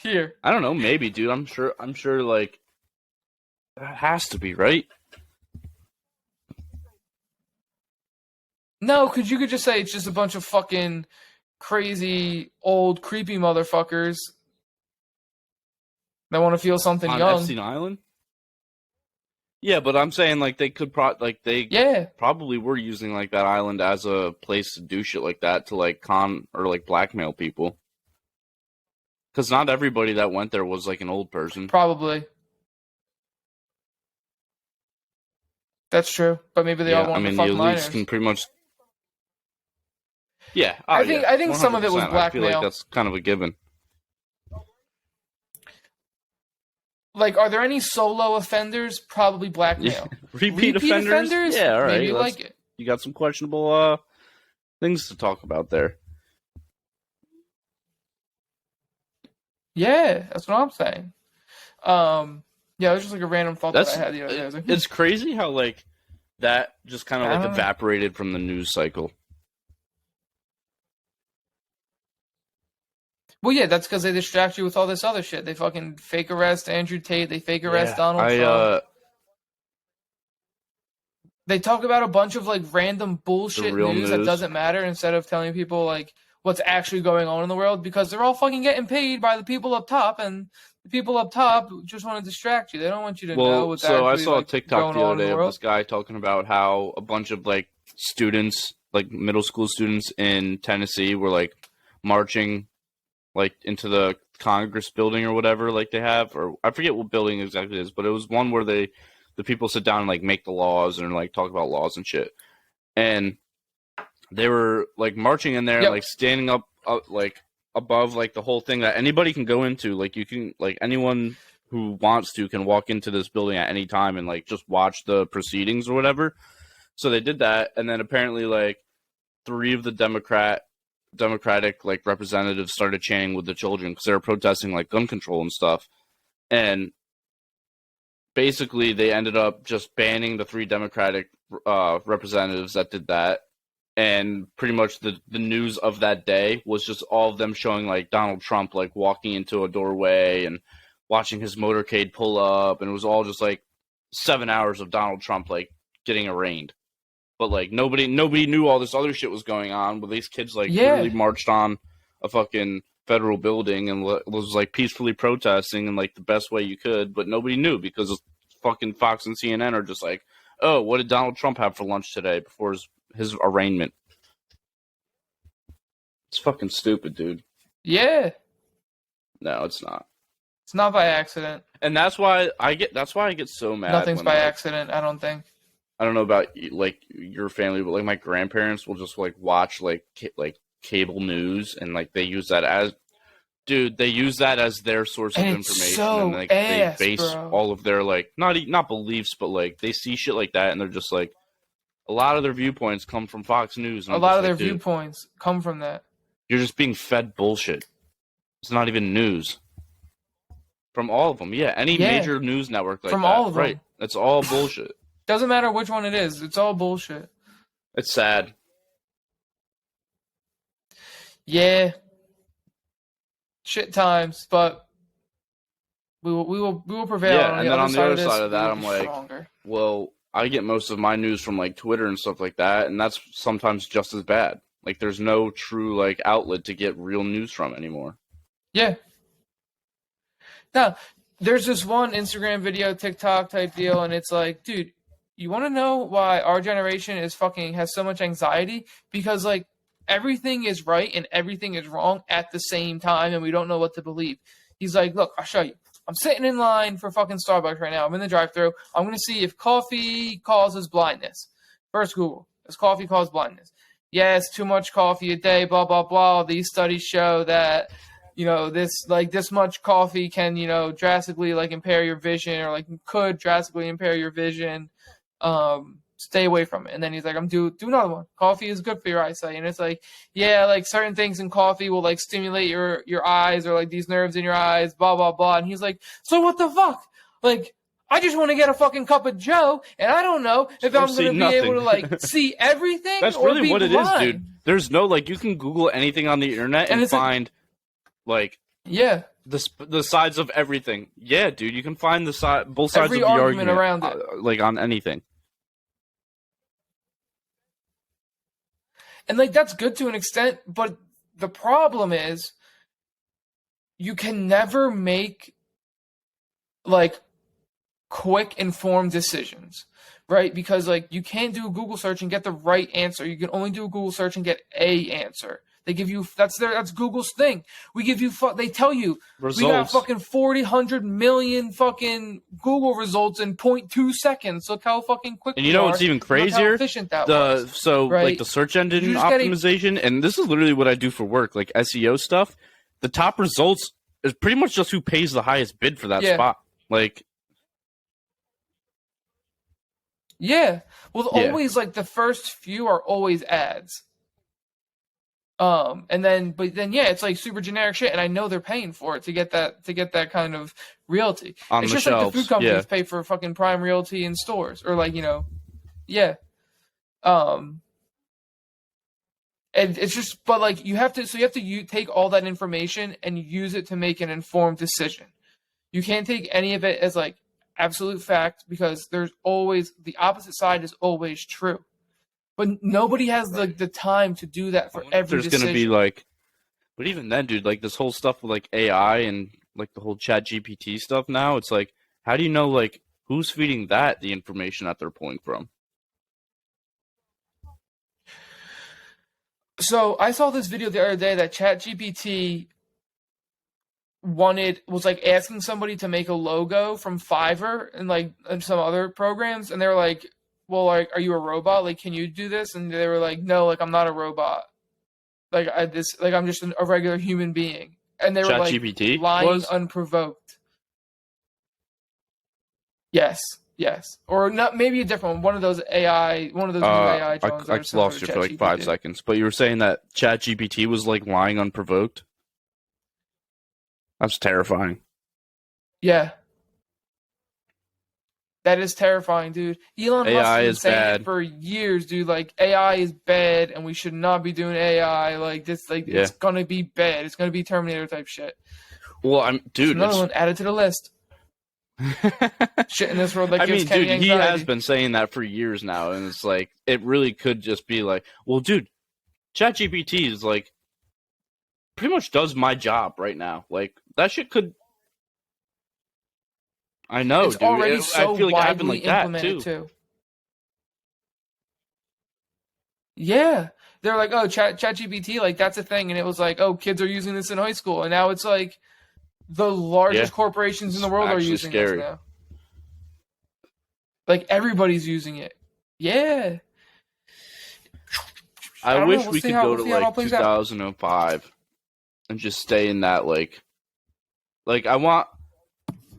Here. I don't know. Maybe, dude. I'm sure. Like, that has to be right. No, because you could just say it's just a bunch of fucking crazy, old, creepy motherfuckers that want to feel something on young. Epstein Island? Yeah, but I'm saying like they could probably were using like that island as a place to do shit like that to like con or like blackmail people. Because not everybody that went there was like an old person. Probably. That's true, but maybe they all want to fuck minors. The elites can pretty much. Yeah, I think some of it was blackmail. I feel like that's kind of a given. Like, are there any solo offenders? Probably blackmail. Yeah. Repeat offenders? Yeah, all right. Maybe like it. You got some questionable things to talk about there. Yeah, that's what I'm saying. Yeah, it was just like a random thought that I had the other day. I was like, It's crazy how like that just kind of like evaporated from the news cycle. Well, yeah, that's because they distract you with all this other shit. They fucking fake arrest Andrew Tate. They fake arrest Yeah, Donald Trump. They talk about a bunch of like random the bullshit real news that news. doesn't matter instead of telling people like what's actually going on in the world because they're all fucking getting paid by the people up top, and the people up top just want to distract you. They don't want you to know what's So I actually saw a like TikTok going the other on in the day of world. this guy talking about how a bunch of like students, like middle school students in Tennessee, were like marching like into the Congress building or whatever, like they have, or I forget what building exactly it is, but it was one where the people sit down and like make the laws and like talk about laws and shit. And they were like marching in there, Yep. like standing up like above like the whole thing that anybody can go into. Like you can, like anyone who wants to can walk into this building at any time and like just watch the proceedings or whatever. So they did that, and then apparently like three of the Democratic like representatives started chanting with the children because they were protesting like gun control and stuff. And basically they ended up just banning the three Democratic representatives that did that. And pretty much the news of that day was just all of them showing like Donald Trump like walking into a doorway and watching his motorcade pull up, and it was all just like 7 hours of Donald Trump like getting arraigned. But like nobody knew all this other shit was going on. But these kids like literally marched on a fucking federal building and was like peacefully protesting in like the best way you could, but nobody knew because fucking Fox and CNN are just like, oh, what did Donald Trump have for lunch today before his arraignment? It's fucking stupid, dude. Yeah. No, it's not. It's not by accident. And that's why I get so mad. Nothing's when, by like, accident, I don't think. I don't know about like your family, but like my grandparents will just like watch like cable news, and like they use that as their source of And it's information, so and like ass, they base bro. all of their like not beliefs, but like they see shit like that, and they're just like, a lot of their viewpoints come from Fox News. And A lot of their viewpoints come from that. You're just being fed bullshit. It's not even news. From all of them, yeah. Any major news network like from that, all of them. right? It's all bullshit. Doesn't matter which one it is. It's all bullshit. It's sad. Yeah. Shit times, but we will prevail. Yeah, on and the then other on the other this, side of that, I'm like, stronger. well, I get most of my news from like Twitter and stuff like that, and that's sometimes just as bad. Like, there's no true like outlet to get real news from anymore. Yeah. Now, there's this one Instagram video, TikTok type deal, and it's like, dude, you want to know why our generation is fucking has so much anxiety? Because like everything is right and everything is wrong at the same time, and we don't know what to believe. He's like, look, I'll show you. I'm sitting in line for fucking Starbucks right now. I'm in the drive-thru. I'm going to see if coffee causes blindness. First Google, does coffee cause blindness? Yes, too much coffee a day, blah, blah, blah. These studies show that, this much coffee can, drastically like impair your vision, or like could drastically impair your vision. Stay away from it. And then he's like, do another one. Coffee is good for your eyesight. And it's like, yeah, like certain things in coffee will like stimulate your eyes, or like these nerves in your eyes, blah, blah, blah. And he's like, so what the fuck? Like, I just want to get a fucking cup of Joe, and I don't know if I'm going to be able to like see everything. That's or really be what it blind. is, dude. There's no like, you can Google anything on the internet and find like the sides of everything. Yeah, dude, you can find both sides every of the argument around it, like on anything. And like that's good to an extent, but the problem is you can never make like quick informed decisions, right? Because like you can't do a Google search and get the right answer. You can only do a Google search and get a answer. They give you that's Google's thing. We give you they tell you results. We got fucking 100 million fucking Google results in 0.2 seconds. Look how fucking quick. And you know what's even crazier? How efficient that was. So right? like the search engine optimization, and this is literally what I do for work, like SEO stuff. The top results is pretty much just who pays the highest bid for that spot. Like, always like the first few are always ads. But then it's like super generic shit, and I know they're paying for it to get that kind of realty. It's just shelves. Like the food companies pay for fucking prime realty in stores, or like, And And it's just, but like you have to take all that information and use it to make an informed decision. You can't take any of it as like absolute fact because there's always the opposite side is always true. But nobody has the time to do that for every There's decision. gonna be like, but even then, dude, like this whole stuff with like AI and like the whole Chat GPT stuff now, it's like, how do you know like who's feeding that the information that they're pulling from? So I saw this video the other day that ChatGPT was like asking somebody to make a logo from Fiverr and like and some other programs, and they were like, "Well, like, are you a robot? Like, can you do this?" And they were like, "No, like, I'm not a robot. Like, I'm just a regular human being." And they were Chat like GPT lying was? unprovoked. Yes, yes, or not? Maybe a different one. One of those AI, one of those new AI drones that I are similar lost to you for like ChatGPT. 5 seconds, but you were saying that Chat GPT was like lying unprovoked. That's terrifying. Yeah, that is terrifying, dude. Elon Musk AI has been is saying bad. it for years, dude. Like AI is bad, and we should not be doing AI. Like this, like Yeah. it's gonna be bad. It's gonna be Terminator type shit. Well, It's dude, another one added to the list. Shit in this world that I gives mean, Kenny dude, anxiety. he has been saying that for years now, and it's like it really could just be like, well, dude, ChatGPT is like pretty much does my job right now. Like that shit could. I know, It's dude. already so I feel like it happened widely like that implemented too. too. Yeah, they're like, oh, ChatGPT, like that's a thing, and it was like, oh, kids are using this in high school, and now it's like the Yeah, largest corporations in it's the world are actually using this scary. now. Like everybody's using it. Yeah. I I don't know. wish We'll we see could how go we'll to see how it all like plays out. 2005 and just stay in that like I want,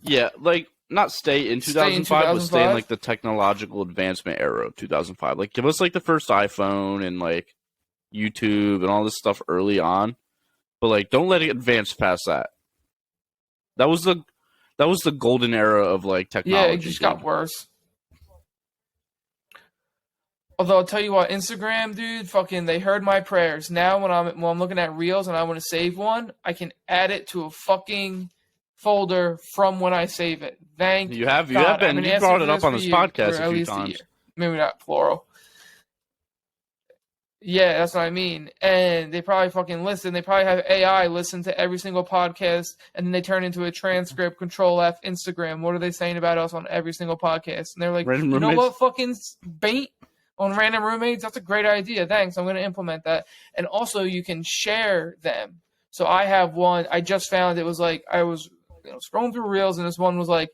yeah, like not stay in Stay in 2005, but stay in 2005. like the technological advancement era of 2005. Like give us like the first iPhone and like YouTube and all this stuff early on, but like don't let it advance past that. That was the golden era of like Yeah, it technology, just got dude. worse. Although I'll tell you what, Instagram, dude, fucking, they heard my prayers. Now when I'm looking at reels and I want to save one, I can add it to a fucking folder from when I save it. Thank You have God. I've been been you asking brought for it up this on for this you for podcast a at few least a year. times. Maybe not plural. Yeah, that's what I mean. And they probably fucking listen. They probably have AI listen to every single podcast, and then they turn into a transcript. Control F Instagram. What are they saying about us on every single podcast? And they're like, Random you know roommates. what? Fucking bait on random roommates. That's a great idea. Thanks. I'm going to implement that. And also, you can share them. So I have one. I just found it was like I was scrolling through reels, and this one was like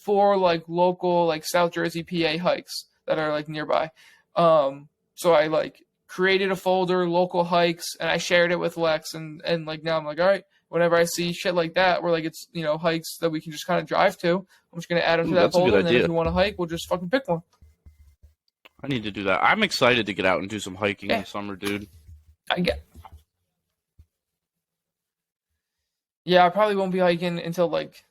4 like local like South Jersey, PA hikes that are like nearby. So I like created a folder, local hikes, and I shared it with Lex, and like now I'm like, all right, whenever I see shit like that, where like it's hikes that we can just kind of drive to, I'm just gonna add them to that That's a good folder, and then if idea. we want to hike, we'll just fucking pick one. I need to do that. I'm excited to get out and do some hiking in Yeah. the summer, dude. I get. Yeah, I probably won't be hiking until like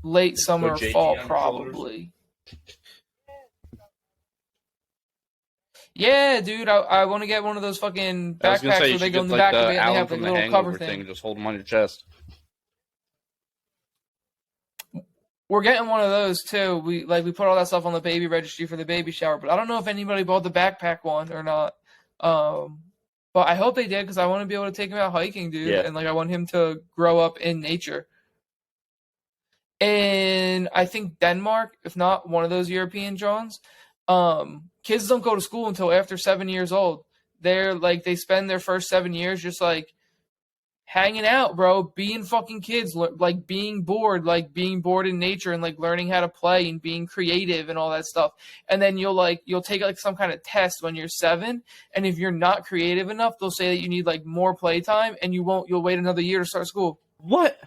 late summer or JT fall, on your probably. Yeah, dude, I want to get one of those fucking I was gonna backpacks say you where they should go in get the like back of the it and they Alan have like from a the little cover Hangover thing. and just hold them on your chest. We're getting one of those too. We put all that stuff on the baby registry for the baby shower, but I don't know if anybody bought the backpack one or not. But I hope they did because I want to be able to take him out hiking, dude, Yeah. and like I want him to grow up in nature. And I think Denmark, if not one of those European drones, kids don't go to school until after 7 years old. They're like they spend their first 7 years just like hanging out, bro, being fucking kids, like being bored in nature and like learning how to play and being creative and all that stuff. And then you'll take like some kind of test when you're 7, and if you're not creative enough, they'll say that you need like more playtime, and you'll wait another year to start school. What?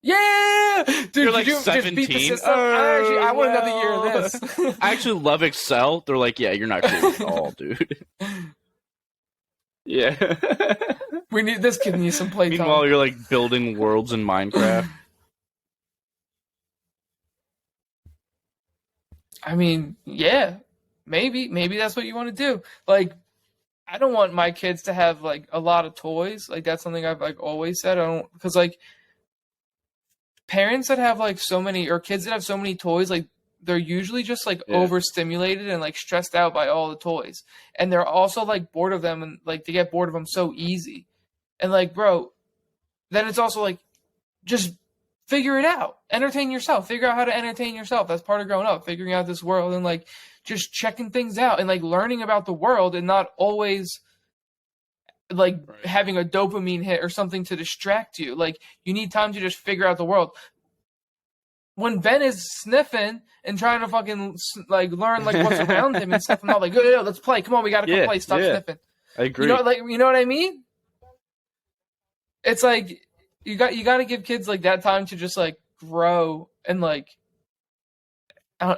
Yeah, dude, You're like just beat the 17. system. I want another year of this. I actually love Excel. They're like, yeah, you're not creative at all, dude. Yeah. This kid needs some playtime. Meanwhile, you're like building worlds in Minecraft. I mean, yeah, maybe that's what you want to do. Like, I don't want my kids to have like a lot of toys. Like that's something I've like always said. I don't because like parents that have like so many or kids that have so many toys, like they're usually just like Yeah. overstimulated and like stressed out by all the toys. And they're also like bored of them and like they get bored of them so easy. And like, bro, then it's also like just figure it out. Entertain yourself. Figure out how to entertain yourself. That's part of growing up, figuring out this world and like just checking things out and like learning about the world and not always like Right. having a dopamine hit or something to distract you. Like you need time to just figure out the world. When Ben is sniffing and trying to fucking like learn like what's around him and stuff, I'm not like, yo, let's play. Come on, we gotta go play. Stop sniffing. I agree. You know what I mean? It's like you got to give kids like that time to just like grow and like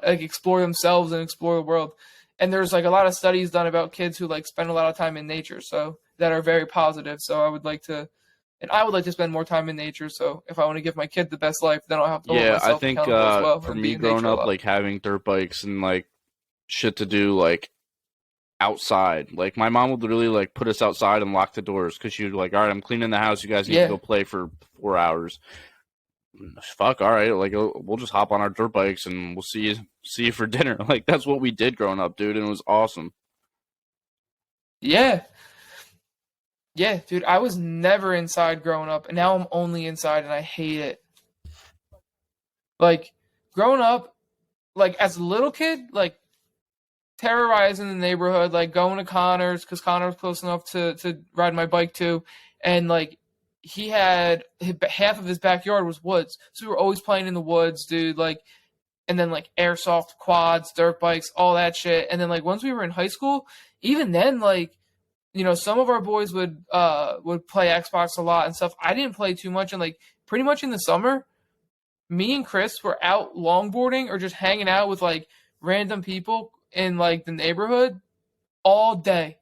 explore themselves and explore the world. And there's like a lot of studies done about kids who like spend a lot of time in nature, so that are very positive. So I would like to spend more time in nature. So if I want to give my kid the best life, then I'll have to hold Yeah, I myself think accountable as well. for And me be in growing nature a up, lot. like having dirt bikes and like shit to do like outside. Like my mom would literally like put us outside and lock the doors because she would like, all right, I'm cleaning the house. You guys need to go play for 4 hours. Fuck, all right. Like we'll just hop on our dirt bikes and we'll see you for dinner. Like that's what we did growing up, dude, and it was awesome. Yeah. Yeah, dude, I was never inside growing up, and now I'm only inside, and I hate it. Like, growing up, like, as a little kid, like, terrorizing the neighborhood, like, going to Connor's, because Connor was close enough to ride my bike, too, and, like, he had, half of his backyard was woods, so we were always playing in the woods, dude, like, and then, like, airsoft, quads, dirt bikes, all that shit, and then, like, once we were in high school, even then, like, you know, some of our boys would play Xbox a lot and stuff. I didn't play too much, and like pretty much in the summer, me and Chris were out longboarding or just hanging out with like random people in like the neighborhood all day.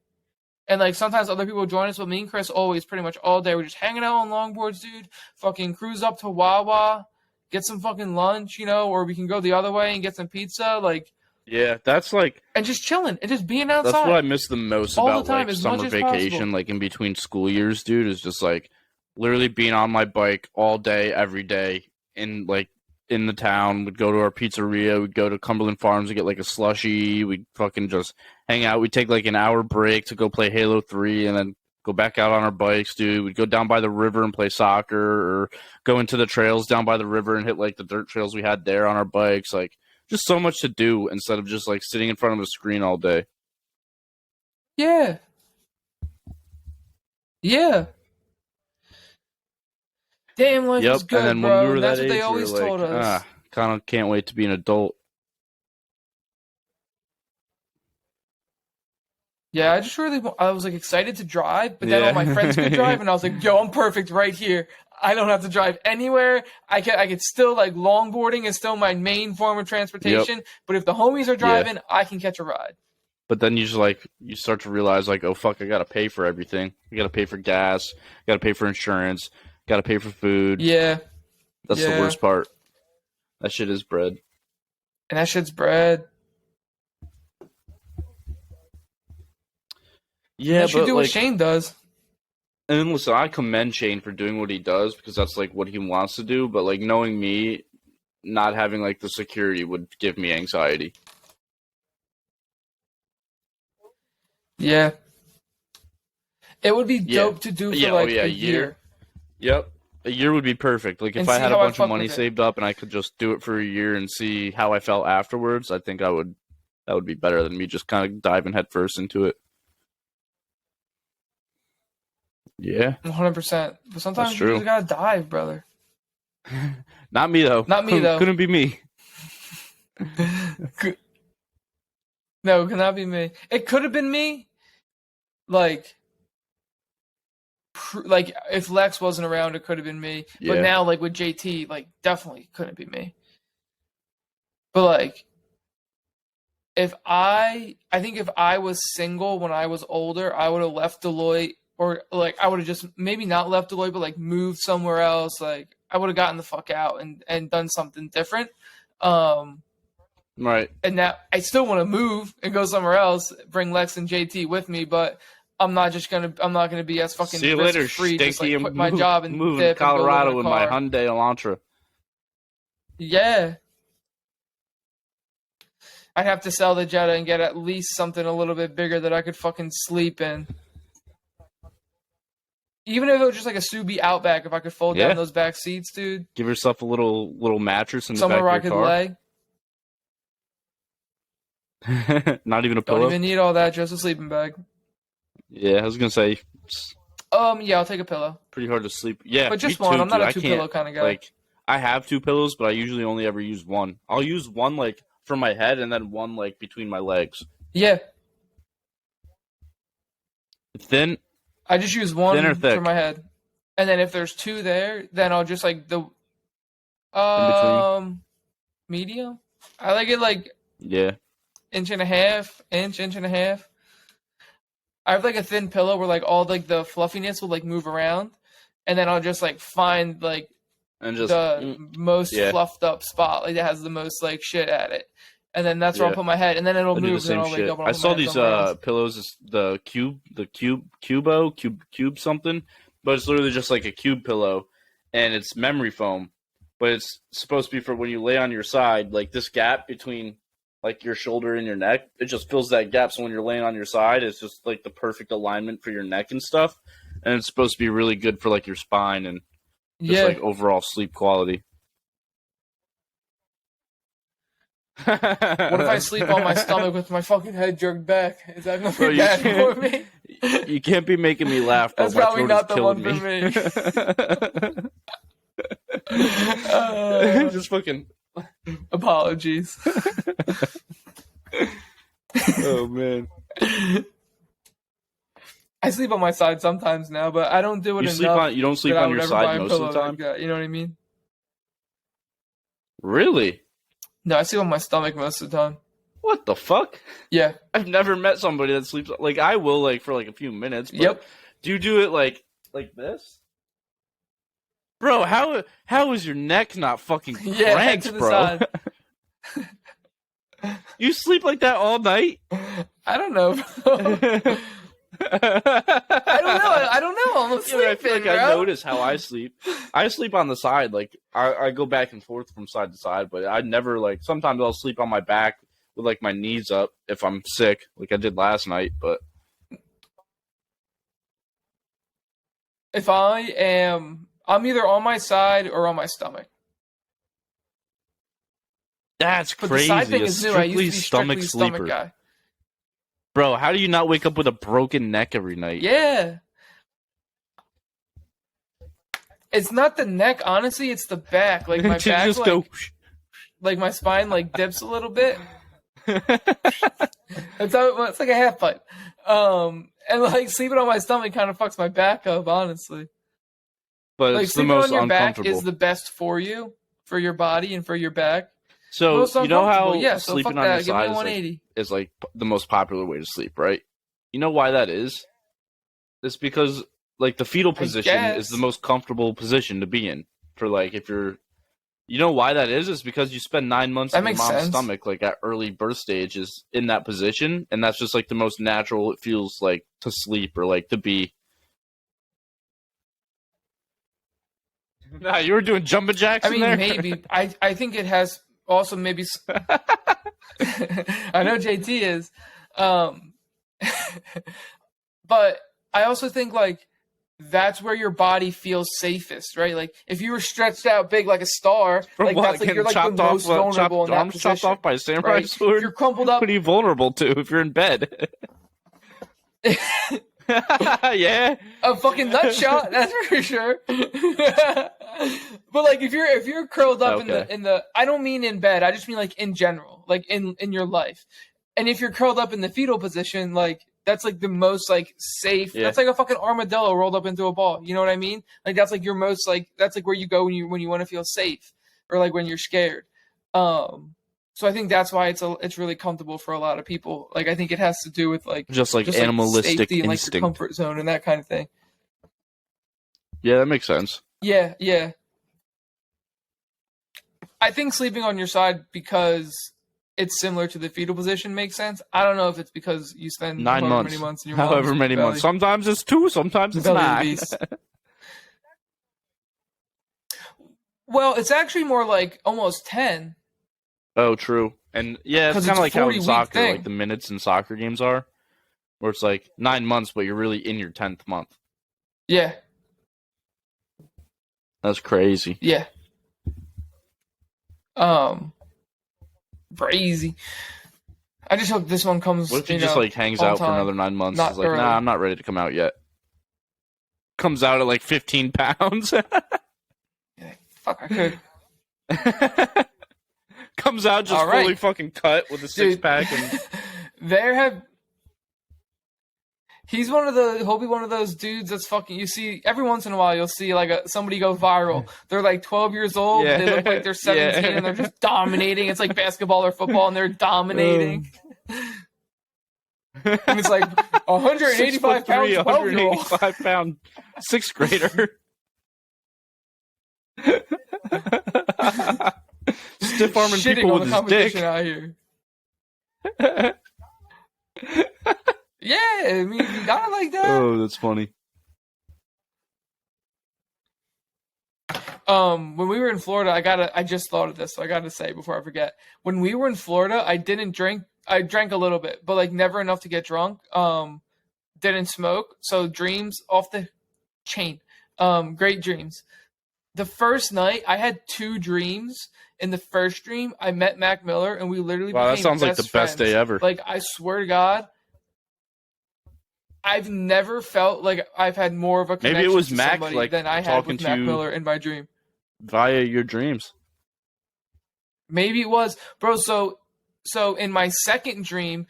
And like sometimes other people would join us, but me and Chris always pretty much all day we're just hanging out on longboards, dude. Fucking cruise up to Wawa, get some fucking lunch, you know, or we can go the other way and get some pizza, like. Yeah, that's like And just chilling and just being outside. that's what I miss the most all about the time, like as much summer as vacation, possible. like in between school years, dude, is just like literally being on my bike all day, every day, in like in the town. We'd go to our pizzeria, we'd go to Cumberland Farms and get like a slushie, we'd fucking just hang out. We'd take like an hour break to go play Halo 3 and then go back out on our bikes, dude. We'd go down by the river and play soccer or go into the trails down by the river and hit like the dirt trails we had there on our bikes. Like just so much to do instead of just like sitting in front of a screen all day. Yeah. Yeah. Damn, life Yep. is And good, then when we bro. were And that that's what they age, we were always told like, us. kind of can't wait to be an adult. Yeah, I was like excited to drive, but then all my friends could drive, and I was like, yo, I'm perfect right here. I don't have to drive anywhere. I could still like longboarding is still my main form of transportation, but if the homies are driving, I can catch a ride. But then you just like you start to realize like, oh fuck, I gotta pay for everything. I gotta pay for gas, gotta pay for insurance, gotta pay for food. Yeah. That's the worst part. That shit is bread. And that shit's bread. Yeah, you should but do like, what Shane does. and then listen, I commend Shane for doing what he does because that's like what he wants to do. But like knowing me, not having like the security would give me anxiety. Yeah. It would be dope to do for like a year. Yep. A year would be perfect. Like if And I see had a how I bunch of fuck money with it. saved up and I could just do it for a year and see how I felt afterwards, I think that would be better than me just kind of diving headfirst into it. Yeah. 100%. But sometimes That's you true. just gotta dive, brother. Not me though. Not me though. Couldn't be me. No, it cannot be me. It could have been me. Like if Lex wasn't around, it could have been me. Yeah. But now, like with JT, like definitely couldn't be me. But like, I think if I was single when I was older, I would have left Deloitte, or like I would have just maybe not left Deloitte, but like moved somewhere else. Like I would have gotten the fuck out and done something different. Right. And now I still want to move and go somewhere else, bring Lex and JT with me, but I'm not gonna be as fucking See you later, risk-free, just Stinky. like quit my job and moving to dip and go live in Colorado a in my car. Hyundai Elantra. Yeah. I'd have to sell the Jetta and get at least something a little bit bigger that I could fucking sleep in. Even if it was just like a Subi Outback, if I could fold down those back seats, dude. Give yourself a little mattress in the Somewhere where I back could of lay. your car. Not even a pillow? Don't even need all that, just a sleeping bag. Yeah, I was gonna say. Yeah, I'll take a pillow. Pretty hard to sleep. Yeah, But just me one. too, I'm not dude. a two-pillow kind of guy. Like, I have 2 pillows, but I usually only ever use one. I'll use one like for my head, and then one like between my legs. Yeah. Thin. I just use one Thin or thick? for my head, and then if there's 2 there, then I'll just like In between. medium. I like it like inch and a half. I have like a thin pillow where like all like the fluffiness will like move around, and then I'll just like find like And just the most fluffed up spot, like that has the most like shit at it, and then that's where I'll put my head, and then it'll I do move. the same And I'll wake shit. up and I'll I put saw my head these somewhere else. pillows, the cube something, but it's literally just like a cube pillow, and it's memory foam, but it's supposed to be for when you lay on your side, like this gap between like your shoulder and your neck, it just fills that gap. So when you're laying on your side, it's just like the perfect alignment for your neck and stuff, and it's supposed to be really good for like your spine and just like overall sleep quality. What if I sleep on my stomach with my fucking head jerked back? Is that gonna be bad for me? You can't be making me laugh, bro. That's probably not the one for me. Just fucking apologies. Oh man. I sleep on my side sometimes now, but I don't do it enough. You don't sleep on your side most of the time? Like you know what I mean? Really? No, I sleep on my stomach most of the time. What the fuck? Yeah. I've never met somebody that sleeps like I will like for like a few minutes. But do you do it like this? Bro, how is your neck not fucking cranked, bro? You sleep like that all night? I don't know, bro. I don't know. I'm sleeping, I feel like bro. I notice how I sleep. I sleep on the side. Like I go back and forth from side to side, but I never like. Sometimes I'll sleep on my back with like my knees up if I'm sick, like I did last night. But if I'm either on my side or on my stomach. That's but crazy. The side thing is new. I used to be strictly stomach guy. Bro, how do you not wake up with a broken neck every night? Yeah. It's not the neck, honestly. It's the back. Like my back, just like, like my spine, like dips a little bit. It's like a half pipe. And like sleeping on my stomach kind of fucks my back up, honestly. But like it's the most on your back uncomfortable. is the best for you, for your body, and for your back. So you know how sleeping on your Give side me 180. is like the most popular way to sleep, right? You know why that is? It's because like the fetal position is the most comfortable position to be in for like if you're. You know why that is? It's because you spend 9 months in your mom's stomach, like at early birth stages, in that position, and that's just like the most natural it feels like to sleep or like to be. Nah, you were doing jumping jacks. I mean, there? Maybe. I think it has also maybe. I know JT is, but I also think like that's where your body feels safest, right? Like if you were stretched out big like a star, like that's like you're like the most vulnerable in that position. Chopped off by a samurai sword. If you're crumpled up. What are you vulnerable to if you're in bed? Yeah, a fucking nut shot, that's for sure. But like if you're curled up in the I don't mean in bed, I just mean like in general, like in your life. And if you're curled up in the fetal position, like that's like the most like safe. That's like a fucking armadillo rolled up into a ball. You know what I mean? Like that's like your most like that's like where you go when you want to feel safe or like when you're scared. So I think that's why it's really comfortable for a lot of people. Like I think it has to do with like just animalistic safety and like instinct. your comfort zone and that kind of thing. Yeah, that makes sense. Yeah. I think sleeping on your side because it's similar to the fetal position makes sense. I don't know if it's because you spend 9 however months. many months in your However mom's many belly. months. Sometimes it's 2, sometimes it's Belly of the 9. beast. Well, it's actually more like almost 10. Oh, true. And yeah, it's 'Cause kind it's of a like how in 40-week soccer, thing. like the minutes in soccer games are, where it's like 9 months, but you're really in your 10th month. Yeah. That's crazy. Yeah. Crazy. I just hope this one comes. What if he you just know, like hangs on out for time, another 9 months? not He's like, early. nah, I'm not ready to come out yet. Comes out at like 15 pounds. Yeah, fuck, I could. Comes out just All right. fully fucking cut with a Dude, 6-pack and he'll be one of those dudes that's fucking, you see every once in a while you'll see like somebody go viral. They're like 12 years old, Yeah. they look like they're 17 Yeah. and they're just dominating. It's like basketball or football and they're dominating. And it's like 185 pounds, 6'3", 12-year-old. 185-pound 6th grader. Stiff arming Shitting people on with the his competition dick. out here. Yeah, I mean, you got it like that. Oh, that's funny. When we were in Florida, I just thought of this, so I gotta say before I forget. When we were in Florida, I didn't drink. I drank a little bit, but like never enough to get drunk. Didn't smoke, so dreams off the chain. Great dreams. The first night, I had 2 dreams. In the first dream, I met Mac Miller, and we literally Wow, that became sounds like best the best friends. day ever. Like, I swear to God, I've never felt like I've had more of a connection Maybe it was to Mac, somebody like, than I had talking with to Mac you Miller in my dream. via your dreams. Maybe it was, bro. So in my second dream,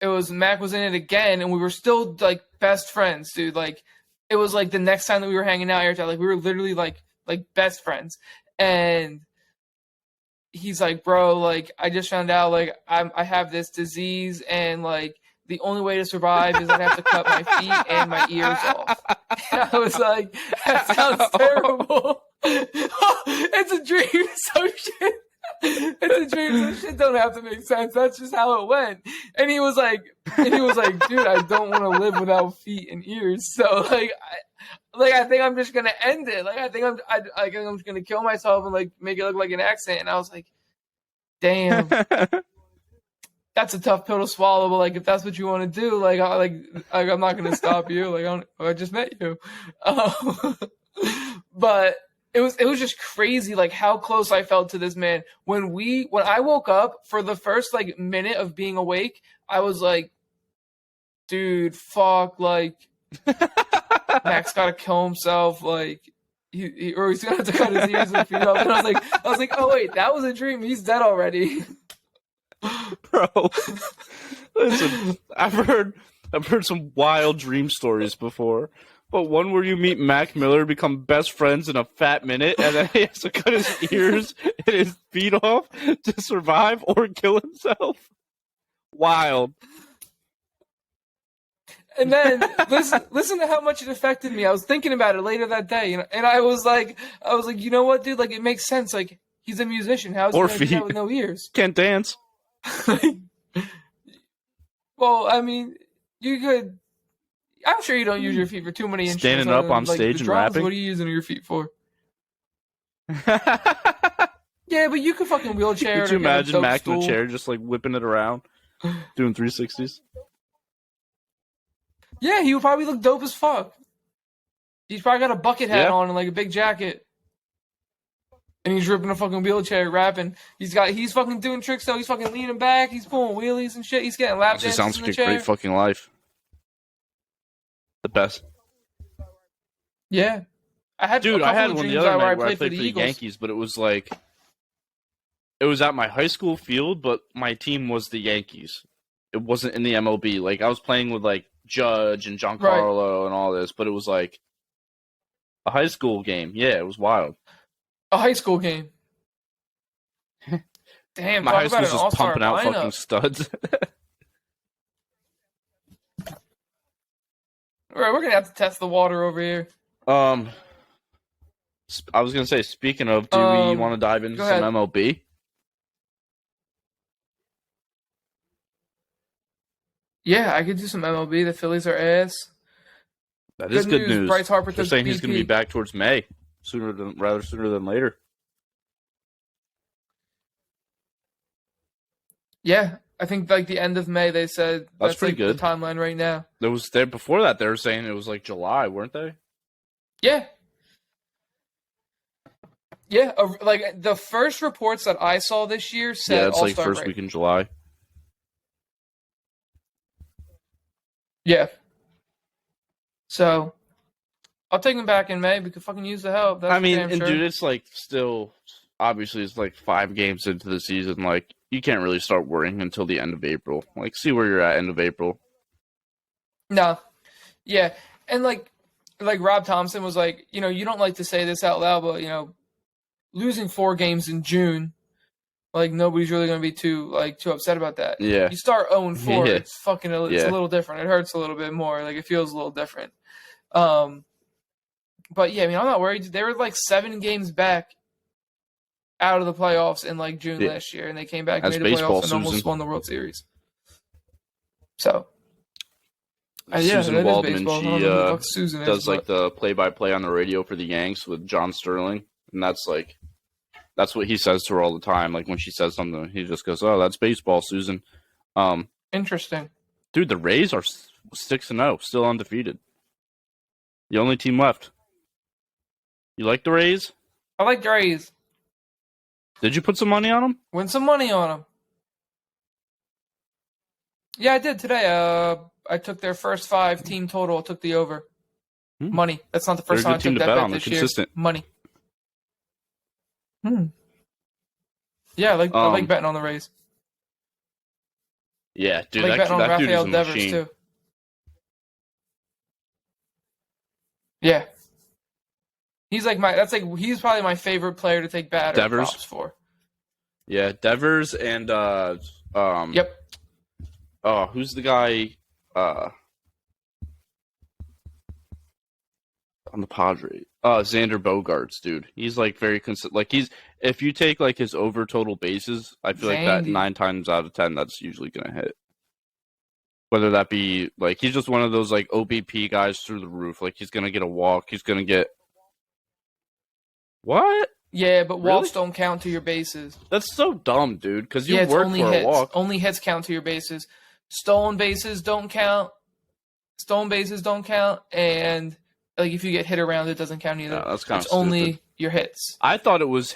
it was Mac was in it again, and we were still like best friends, dude. Like, it was like the next time that we were hanging out here, like we were literally like best friends. And he's like, bro, like I just found out like I have this disease, and like the only way to survive is I'd have to cut my feet and my ears off. And I was like, that sounds terrible. It's a dream, so shit. It's a dream, so shit don't have to make sense. That's just how it went. And he was like, dude, I don't want to live without feet and ears. So I think I'm just gonna end it. Like I think I'm just gonna kill myself and like make it look like an accident. And I was like, damn. That's a tough pill to swallow, but like if that's what you want to do, like I'm not gonna stop you. Like I just met you, but it was just crazy, like how close I felt to this man. When I woke up for the first like minute of being awake, I was like, dude, fuck, like Mac's gotta kill himself, like or he's gonna have to cut his ears and feet off. And I was like, oh wait, that was a dream. He's dead already. Bro, listen, I've heard some wild dream stories before, but one where you meet Mac Miller, become best friends in a fat minute, and then he has to cut his ears and his feet off to survive or kill himself. Wild. And then listen to how much it affected me. I was thinking about it later that day, and I was like, you know what, dude? Like it makes sense. Like he's a musician. How's he gonna do that with no ears? Can't dance. Well, I mean, you could. I'm sure you don't use your feet for too many instruments. Standing up on stage and rapping. What are you using your feet for? Yeah, but you could fucking wheelchair. Could you imagine Mac in stool. a chair just like whipping it around, doing 360s? Yeah, he would probably look dope as fuck. He's probably got a bucket hat on and like a big jacket. And he's ripping a fucking wheelchair, rapping. He's fucking doing tricks though. He's fucking leaning back. He's pulling wheelies and shit. He's getting lap dances Sounds in like the a chair. great fucking life. The best. Yeah, I had one the other night where I played for the Eagles. Yankees, but it was like it was at my high school field, but my team was the Yankees. It wasn't in the MLB. Like I was playing with like Judge and Giancarlo and all this, but it was like a high school game. Yeah, it was wild. A high school game. Damn, my high school was just all-star pumping out lineup. fucking studs. All right, we're gonna have to test the water over here. I was gonna say, speaking of, do we want to dive into some MLB? Yeah, I could do some MLB. The Phillies are ass. That is Good good news. news. Bryce Harper They're took saying he's going to be BP. back towards May, sooner than later. Yeah, I think like the end of May. They said That's that's pretty like the good. timeline right now. There was there before that. They were saying it was like July, weren't they? Yeah, yeah. Like the first reports that I saw this year Yeah, said it's All like Star first break. week in July. Yeah. So I'll take him back in May. We could fucking use the help. That's I for mean, damn and sure. dude, it's like still obviously it's like 5 games into the season. Like you can't really start worrying until the end of April. Like see where you're at end of April. No. Yeah, and like Rob Thompson was like, you don't like to say this out loud, but losing 4 games in June, like nobody's really gonna be too upset about that. Yeah, You start 0-4, yeah, it's it's a yeah. little different. It hurts a little bit more. Like it feels a little different. Um, but yeah, I mean, I'm not worried. They were like 7 games back out of the playoffs in like June Yeah. last year, and they came back, That's made the baseball, playoffs, and almost Susan. won the World Series. So, yeah, Susan that is Waldman, baseball. I she don't know who the fuck Susan is, does like but the play-by-play on the radio for the Yanks with John Sterling, and that's what he says to her all the time. Like when she says something, he just goes, "Oh, that's baseball, Susan." interesting. Dude, the Rays are 6-0, still undefeated. The only team left. You like the Rays? I like the Rays. Did you put some money on them? Win some money on them. Yeah, I did today. I took their first 5 team total. I took the over. Money. That's not the They're a first time I good team took to that bet bet on. They're this year. consistent. Money. Yeah, I like betting on the Rays. Yeah, dude, I like betting on that dude is Rafael a Devers machine. too. Yeah, he's he's probably my favorite player to take batter Devers? props for. Yeah, Devers and Yep. oh, who's the guy on the Padres? Xander Bogaerts, dude. He's like very consistent. Like if you take like his over total bases, I feel like that Zandy. 9 times out of 10 that's usually gonna hit. Whether that be like he's just one of those like OBP guys through the roof. Like he's gonna get a walk. He's gonna get what? Yeah, but walks Really? don't count to your bases. That's so dumb, dude. Because you Yeah, it's work only for hits. a walk. Only hits count to your bases. Stolen bases don't count. Stolen bases don't count, and like if you get hit around, it doesn't count either. Yeah, that's kind of It's stupid. only your hits. I thought it was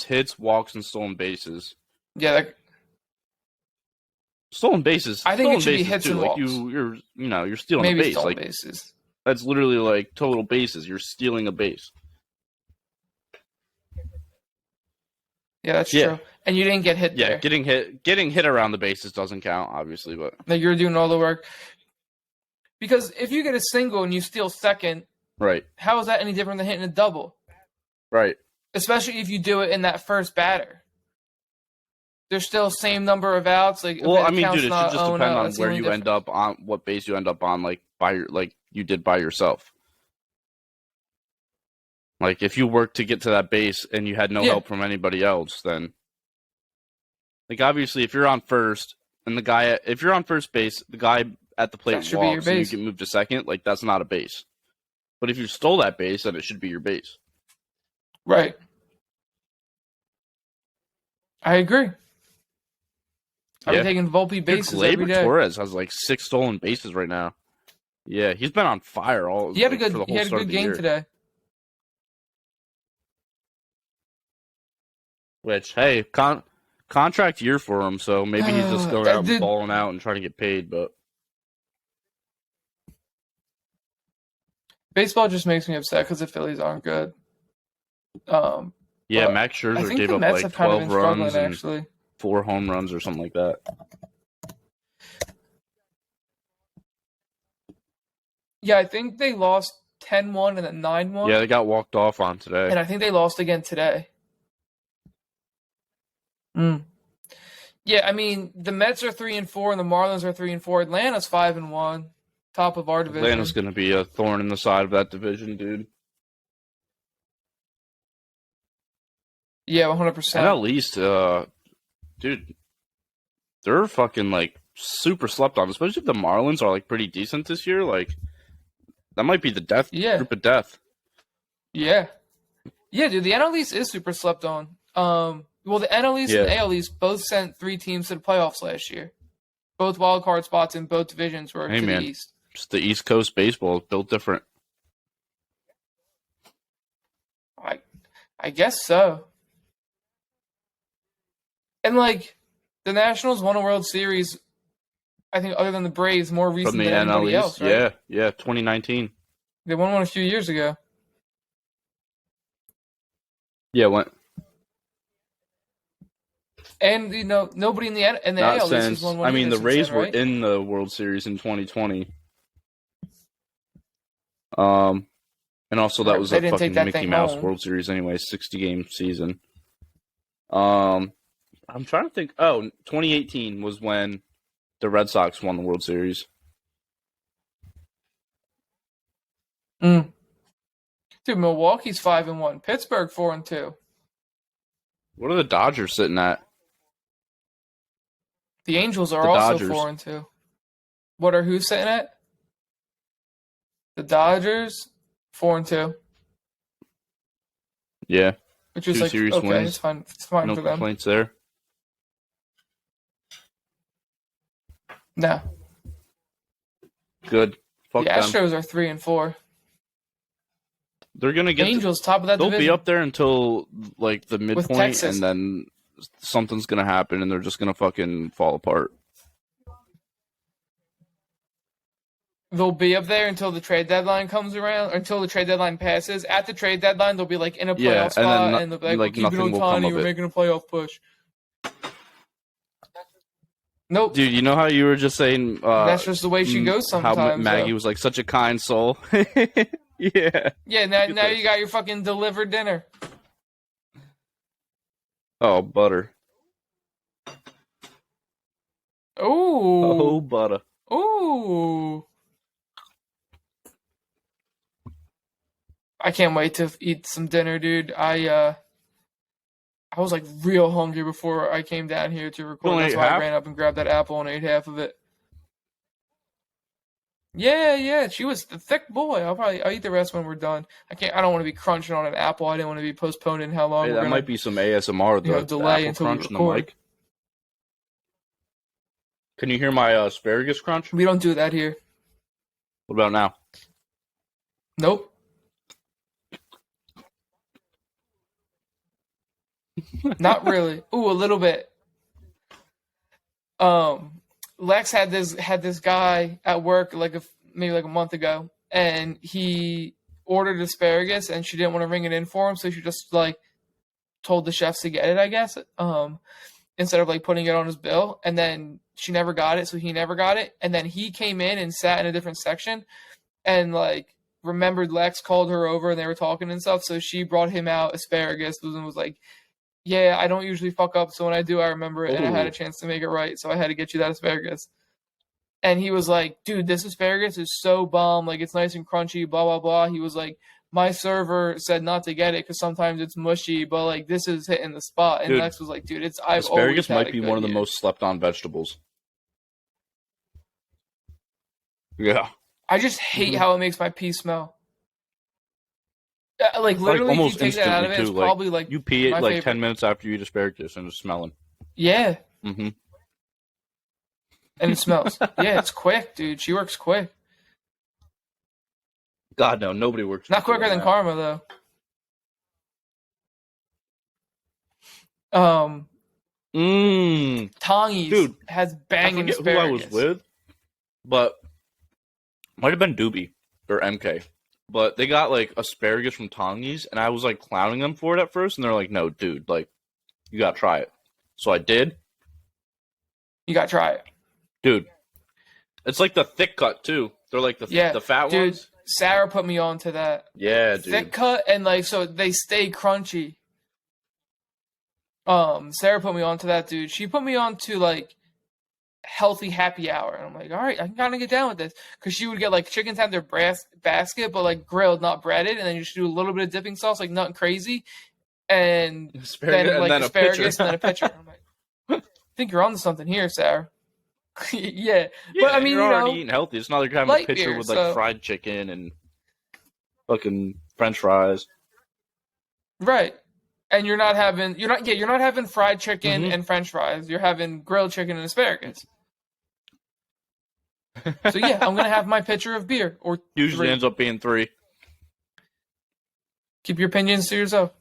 hits, walks, and stolen bases. Yeah, Stolen bases. I think stolen it should be bases hits too. and Like walks. you're stealing Maybe a base. stolen Like bases. that's literally like total bases. You're stealing a base. Yeah, that's Yeah. true. And you didn't get hit Yeah, there. getting hit around the bases doesn't count, obviously, but Like you're doing all the work. Because if you get a single and you steal second, right, how is that any different than hitting a double? right. Especially if you do it in that first batter. There's still same number of outs. Like, Well, I it mean, counts dude, it should not- just oh, depend no, on that's the where only you end up on, what base you end up on, like you did by yourself. Like if you worked to get to that base and you had no help from anybody else, then like obviously if you're on first and if you're on first base, the guy at the plate should be your walks and you base. get moved to second, like that's not a base. But if you stole that base, then it should be your base. Right. I agree. I've been taking Volpe bases Dude, every Gleyber day. Torres has like 6 stolen bases right now. Yeah, he's been on fire all. He had a for the good. whole He had a start good of the game year. today. Which hey, contract year for him, so maybe he's just going out and balling out and trying to get paid. But baseball just makes me upset because the Phillies aren't good. yeah, but Max I Scherzer think gave the up Mets like have kind of 12 been struggling runs and actually. 4 home runs or something like that. Yeah, I think they lost 10-1 and then 9-1. Yeah, they got walked off on today. And I think they lost again today. Yeah, I mean the Mets are 3-4 and the Marlins are 3-4. Atlanta's 5-1, top of our division. Atlanta's going to be a thorn in the side of that division, dude. Yeah, 100%. And at least, dude, they're fucking like super slept on, especially if the Marlins are like pretty decent this year. Like that might be the death Yeah. group of death. Yeah. Yeah, dude, the NL East is super slept on. Well, the NL East and the AL East both sent 3 teams to the playoffs last year. Both wild card spots in both divisions were to the East. Just the East Coast baseball is built different. I guess so. And like the Nationals won a World Series, I think, other than the Braves, more recent From the than anybody NL else, East, right? yeah, 2019. They won one a few years ago. Yeah, went. And nobody in the Not AL East since. has won one. I mean, the Rays then, were right? in the World Series in 2020. And also that was They a didn't take fucking that Mickey thing Mouse home. World Series anyway, 60-game season. I'm trying to think. Oh, 2018 was when the Red Sox won the World Series. Dude, Milwaukee's 5-1. Pittsburgh 4-2. What are the Dodgers sitting at? The Angels are The also Dodgers. 4-2. What are who sitting at? The Dodgers 4-2. Yeah, Which is 2 like series okay, wins. it's fine. It's fine No for them. complaints there. No. Good. Fuck The them. Astros are 3-4. They're gonna get. Angels top of that They'll division. be up there until like the midpoint, Texas. and then something's gonna happen, and they're just gonna fucking fall apart. They'll be up there until the trade deadline comes around, or until the trade deadline passes. At the trade deadline, they'll be like in a playoff spot, and they'll be like, we'll keep it on Tiny, we're making a playoff push. Nope. Dude, you know how you were just saying that's just the way she goes sometimes. How Maggie was like such a kind soul. Yeah. Yeah, now you got your fucking delivered dinner. Oh, butter. Ooh. Oh, butter. Ooh. I can't wait to eat some dinner, dude. I was like real hungry before I came down here to record. That's why I ran up and grabbed that apple and ate half of it. Yeah. She was the thick boy. I'll eat the rest when we're done. I don't want to be crunching on an apple. I didn't want to be postponing how long we're gonna. That might be some ASMR. The delay apple until crunch we in the record. mic. Can you hear my asparagus crunch? We don't do that here. What about now? Nope. Not really. Ooh, a little bit. Lex had this guy at work maybe a month ago, and he ordered asparagus, and she didn't want to ring it in for him, so she just like told the chefs to get it, I guess. Instead of like putting it on his bill, and then she never got it, so he never got it, and then he came in and sat in a different section, and like remembered Lex, called her over, and they were talking and stuff, so she brought him out asparagus and was like, yeah, I don't usually fuck up, so when I do, I remember it, and I had a chance to make it right, so I had to get you that asparagus. And he was like, dude, this asparagus is so bomb, like, it's nice and crunchy, blah, blah, blah. He was like, my server said not to get it because sometimes it's mushy, but, like, this is hitting the spot. And dude, Lex was like, dude, asparagus might be one of the most slept-on vegetables. Yeah. I just hate how it makes my pee smell. Like literally, like, almost if you take that out of it, it's too. probably like you pee it like favorite. 10 minutes after you eat asparagus and it's smelling. Yeah. Mm-hmm. And it smells. Yeah, it's quick, dude. She works quick. God no, nobody works. Not quicker than Karma though. Tongies, dude, has banging asparagus. Who I was with, but might have been Doobie or MK. But they got, like, asparagus from Tongies, and I was, like, clowning them for it at first, and they're like, no, dude, like, you gotta try it. So I did. You gotta try it. Dude. It's like the thick cut, too. They're like the fat dude, ones. Sarah put me on to that. Yeah, dude. Thick cut, and, like, so they stay crunchy. Sarah put me on to that, dude. She put me on to, like, healthy happy hour, and I'm like, all right, I can kind of get down with this, because she would get like chicken tender basket, but like grilled, not breaded, and then you just do a little bit of dipping sauce, like nothing crazy, and then like asparagus, and then a pitcher. I'm like, I think you're onto something here, Sarah. Yeah, Yeah, but I mean, you're already eating healthy. It's not like you're having a light pitcher beer. with like So fried chicken and fucking French fries. right, and you're not having fried chicken Mm-hmm. and French fries. You're having grilled chicken and asparagus. So yeah, I'm gonna have my pitcher of beer or Usually three. ends up being 3. Keep your opinions to yourself,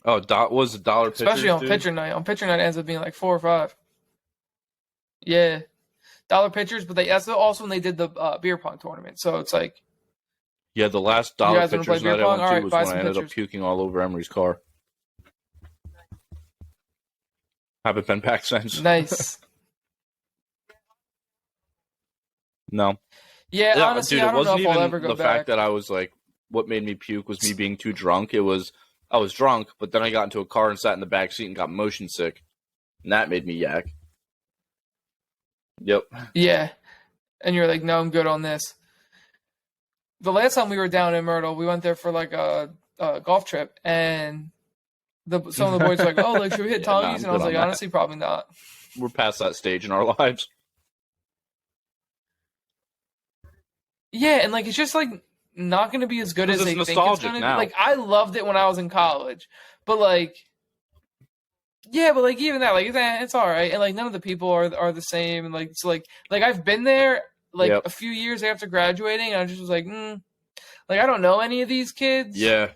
Oh, was the dollar especially pitchers, on dude? pitcher night. On pitcher night, it ends up being like 4 or 5. Yeah, dollar pitchers, but that's also when they did the beer pong tournament. So it's like, Yeah, the last you dollar guys want to play pitchers beer night I pong? went All to right, was buy when I some ended up pitchers. puking all over Emery's car. Haven't been back since. Nice. No. Yeah, Yeah, honestly, dude, I it don't know wasn't if I'll even ever go the fact back. that I was like, what made me puke was me being too drunk. It was, I was drunk, but then I got into a car and sat in the back seat and got motion sick. And that made me yak. Yep. Yeah, and you're like, no, I'm good on this. The last time we were down in Myrtle, we went there for like a golf trip, and some of the boys were like, "Oh, like should we hit Yeah, nah, Tongies?" I'm And I was good on like, that. honestly, probably not. We're past that stage in our lives. Yeah, and like it's just like not going to be as good as Because they it's think it's nostalgic going to be. now. Like I loved it when I was in college, but like yeah, but like even that, like it's all right, and like none of the people are the same, and like it's like I've been there like Yep. a few years after graduating, and I just was like, like I don't know any of these kids, Yeah.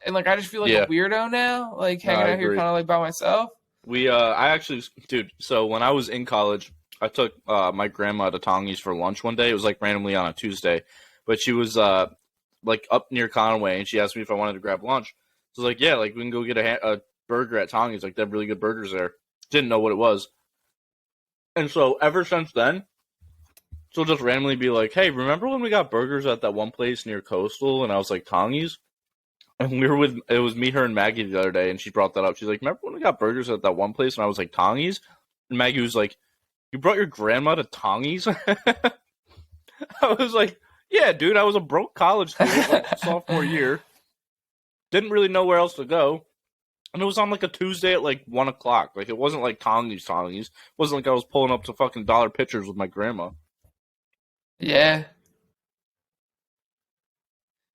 and like I just feel like Yeah. a weirdo now, like No, hanging I out here agree. kind of like by myself. I actually, dude, so when I was in college, I took my grandma to Tongies for lunch one day. It was like randomly on a Tuesday, but she was like up near Conway, and she asked me if I wanted to grab lunch. So I was like, yeah, like we can go get a burger at Tongies. Like they have really good burgers there. Didn't know what it was, and so ever since then, she'll just randomly be like, hey, remember when we got burgers at that one place near Coastal? And I was like, Tongies? And it was me, her, and Maggie the other day, and she brought that up. She's like, remember when we got burgers at that one place? And I was like, Tongies? And Maggie was like, you brought your grandma to Tongies? I was like, yeah, dude, I was a broke college student like sophomore year. Didn't really know where else to go. And it was on like a Tuesday at like 1 o'clock. Like it wasn't like Tongies. It wasn't like I was pulling up to fucking dollar pictures with my grandma. Yeah,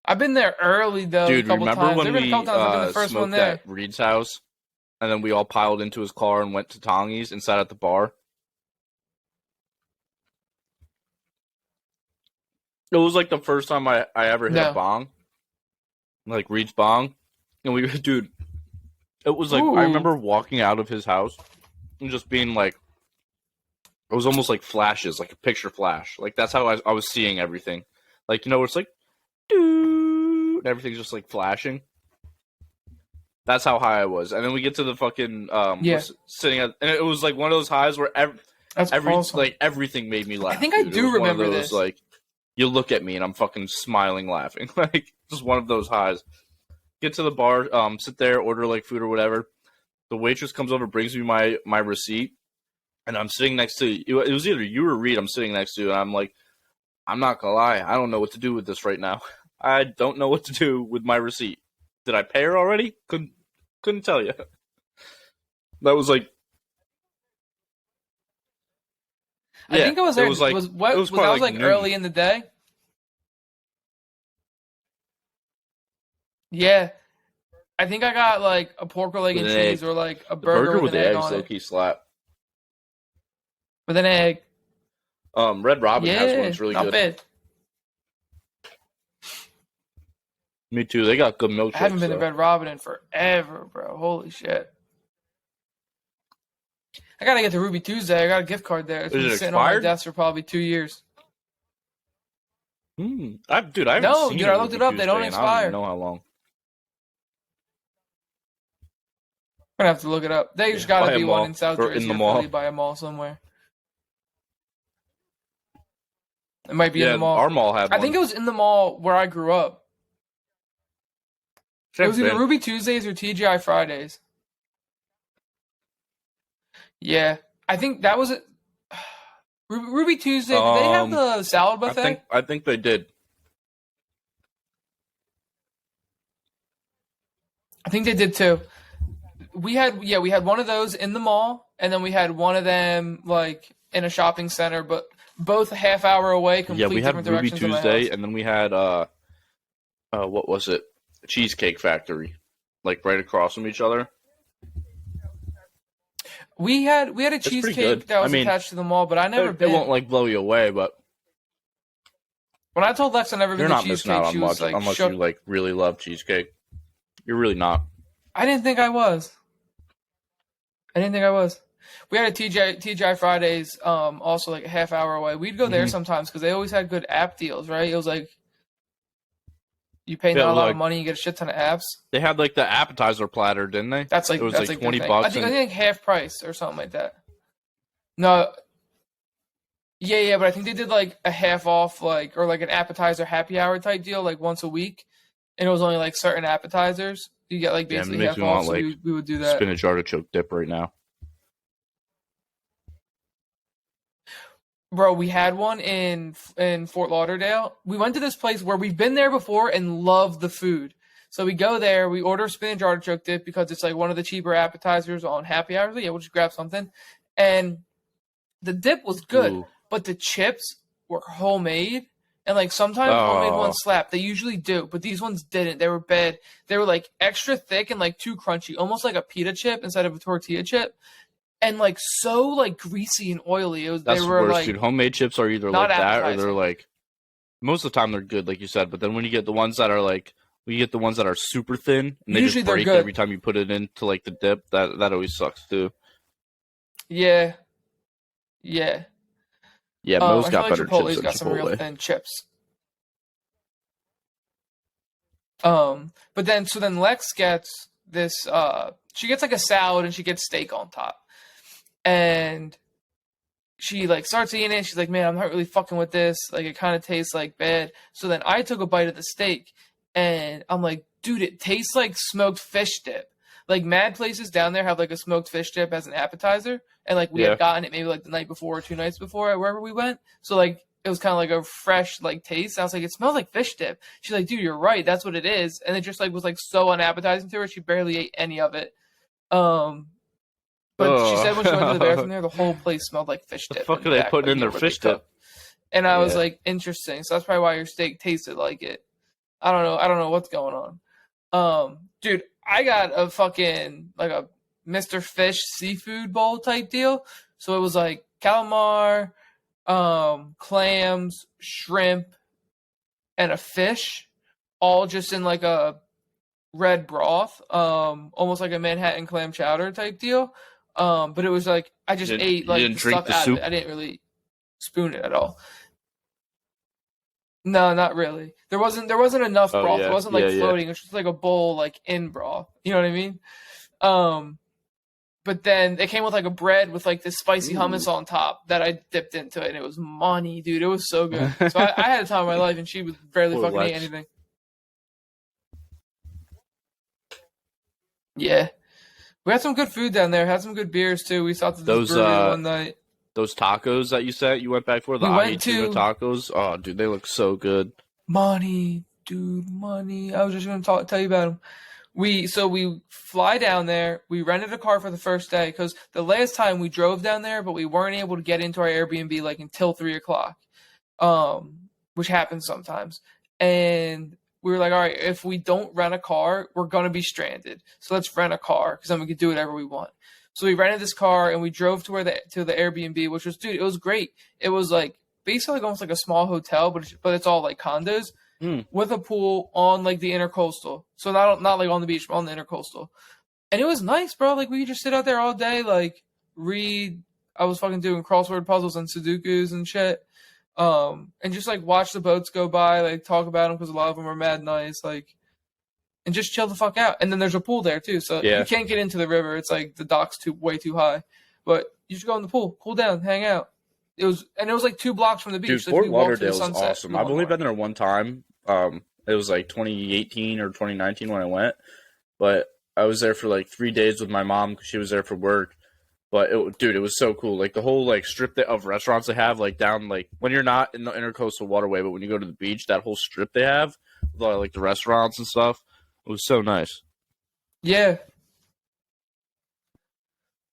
I've been there early though a Dude, couple remember times. when There've been a couple we times I've been the first one smoked there. at Reed's house? And then we all piled into his car and went to Tongies and sat at the bar? It was like the first time I ever hit a No. bong. Like Reed's bong. And we, dude, it was like, I Ooh. remember walking out of his house and just being like, it was almost like flashes, like a picture flash. Like that's how I was seeing everything. Like, you know, it's like, dude, and everything's just like flashing. That's how high I was. And then we get to the fucking, Yeah. sitting at, and it was like one of those highs where That's awesome. like everything made me laugh. I think I dude. do It was remember one of those, this. like, you look at me and I'm fucking smiling, laughing. Like, just one of those highs. Get to the bar, sit there, order like food or whatever. The waitress comes over, brings me my receipt, and I'm sitting next to, it was either you or Reed I'm sitting next to, and I'm like, I'm not gonna lie, I don't know what to do with this right now. I don't know what to do with my receipt. Did I pay her already? Couldn't tell you. That was like, I think I was there. It was like, was what it was was probably that was like noon. early in the day? Yeah. I think I got like a pork leg and With an cheese egg. or like a The burger with with an the egg eggs on low it. key slap. With an egg. Red Robin has one Yeah. that's really Not good. bad. Me too. They got good milkshakes. I haven't been though. to Red Robin in forever, bro. Holy shit. I gotta get to Ruby Tuesday. I got a gift card there. It's Is been it sitting on my expired? desk for probably 2 years. I haven't No, seen dude, a I looked Ruby it up. They don't Tuesday in I don't even expire. know how long. I'm gonna have to look it up. They just Buy gotta a be mall one in South or Jersey in the or mall. Philly by a mall somewhere. It might be in Yeah, the mall. our mall had one. I think it was in the mall where I grew up. It was either been. Ruby Tuesdays or TGI Fridays. Yeah, I think that was it. Ruby Tuesday. Did they have the salad buffet? I think they did. I think they did too. We had one of those in the mall, and then we had one of them like in a shopping center, but both a half hour away, complete Yeah, we had different Ruby directions of my Tuesday, house. and then we had what was it? Cheesecake Factory, like right across from each other. We had a It's pretty cheesecake good. that I was mean, attached to the mall, but I never it won't been. like blow you away, but When I told Lex I never been you're to not missing out cheesecake, on she was much like unless you shook. like really love cheesecake. You're really not. I didn't think I was. I didn't think I was. We had a TGI Fridays, also like a half hour away. We'd go there Mm-hmm. sometimes because they always had good app deals, right? It was like you pay Yeah, not a lot of like money, you get a shit ton of apps. they had like the appetizer platter, didn't they? That's It was like like their 20 thing. I bucks, think and half price or something like that. No, yeah, but I think they did like a half off, like or like an appetizer happy hour type deal, like once a week, and it was only like certain appetizers. You get like damn, it basically makes half me off, want so like we would do that. spinach artichoke dip right now. Bro, we had one in Fort Lauderdale. We went to this place where we've been there before and love the food. So we go there, we order spinach artichoke dip because it's like one of the cheaper appetizers on happy hours. Yeah, we'll just grab something. And the dip was good, Ooh. but the chips were homemade. And like sometimes homemade Oh, ones slap. They usually do, but these ones didn't. They were bad. They were like extra thick and like too crunchy, almost like a pita chip instead of a tortilla chip. And like so like greasy and oily. They that's the were worst, like dude. Homemade chips are either not like that or they're appetizing. like most of the time they're good, like you said. But then when you get the ones that are like, when you get the ones that are super thin and they Usually just they're break good. every time you put it into like the dip, that always sucks too. Yeah, yeah. Yeah, Mo's I feel got like better chips Chipotle's than got some real Chipotle. thin chips. But then so then Lex gets this. She gets like a salad and she gets steak on top, and she like starts eating it. She's like, "Man, I'm not really fucking with this. Like, it kind of tastes like bad." So then I took a bite of the steak, and I'm like, "Dude, it tastes like smoked fish dip." Like, mad places down there have like a smoked fish dip as an appetizer, and like we Yeah. had gotten it maybe like the night before or 2 nights before wherever we went. So like it was kind of like a fresh like taste. I was like, "It smells like fish dip." She's like, "Dude, you're right. That's what it is." And it just like was like so unappetizing to her. She barely ate any of it. Um, but she said when she went to the bathroom Oh, there, the whole place smelled like fish the dip fuck in the are they back, putting like in their where they fish dip? cook. And I was Yeah. like, interesting. So that's probably why your steak tasted like it. I don't know. I don't know what's going on. Dude, I got a fucking like a Mr. Fish seafood bowl type deal. So it was like calamar, clams, shrimp, and a fish, all just in like a red broth, almost like a Manhattan clam chowder type deal. But it was like I just ate You like didn't the drink stuff the out of it. soup? I didn't really spoon it at all. No, not really. There wasn't enough Oh broth. It yeah, wasn't yeah, like yeah. floating. It was just like a bowl like in broth. You know what I mean? Um, but then it came with like a bread with like this spicy Ooh. hummus on top that I dipped into it, and it was money, dude. It was so good. So I had a time of my life, and she was barely Poor fucking eat Lex. anything. Yeah, we had some good food down there. Had some good beers too. We stopped at this Those brewery the one night. those tacos that you went back for, the We ahi went tuna to tacos. Oh, dude, they look so good. money, dude, money. I was just gonna tell you about them. We fly down there. We rented a car for the first day because the last time we drove down there, but we weren't able to get into our Airbnb like until 3 o'clock, which happens sometimes. And we were like, all right, if we don't rent a car, we're gonna be stranded. So let's rent a car because then we can do whatever we want. So we rented this car and we drove to the Airbnb, which was, dude, it was great. It was like basically like almost like a small hotel, but it's all like condos Mm. with a pool on like the intercoastal. So not like on the beach, but on the intercoastal. And it was nice, bro. Like we could just sit out there all day, like read. I was fucking doing crossword puzzles and Sudokus and shit. And just like watch the boats go by, like talk about them because a lot of them are mad nice, like, and just chill the fuck out. And then there's a pool there too, so you Yeah, can't get into the river. It's like the dock's way too high, but you should go in the pool, cool down, hang out. It was like 2 blocks from the beach. dude, So if Fort you walk to the Lauderdale's sunset, awesome. we I've went only north. been there one time. It was like 2018 or 2019 when I went, but I was there for like 3 days with my mom because she was there for work. But dude, it was so cool. Like the whole like strip of restaurants they have, like down like when you're not in the intercoastal waterway, but when you go to the beach, that whole strip they have, with all, like the restaurants and stuff, it was so nice. Yeah,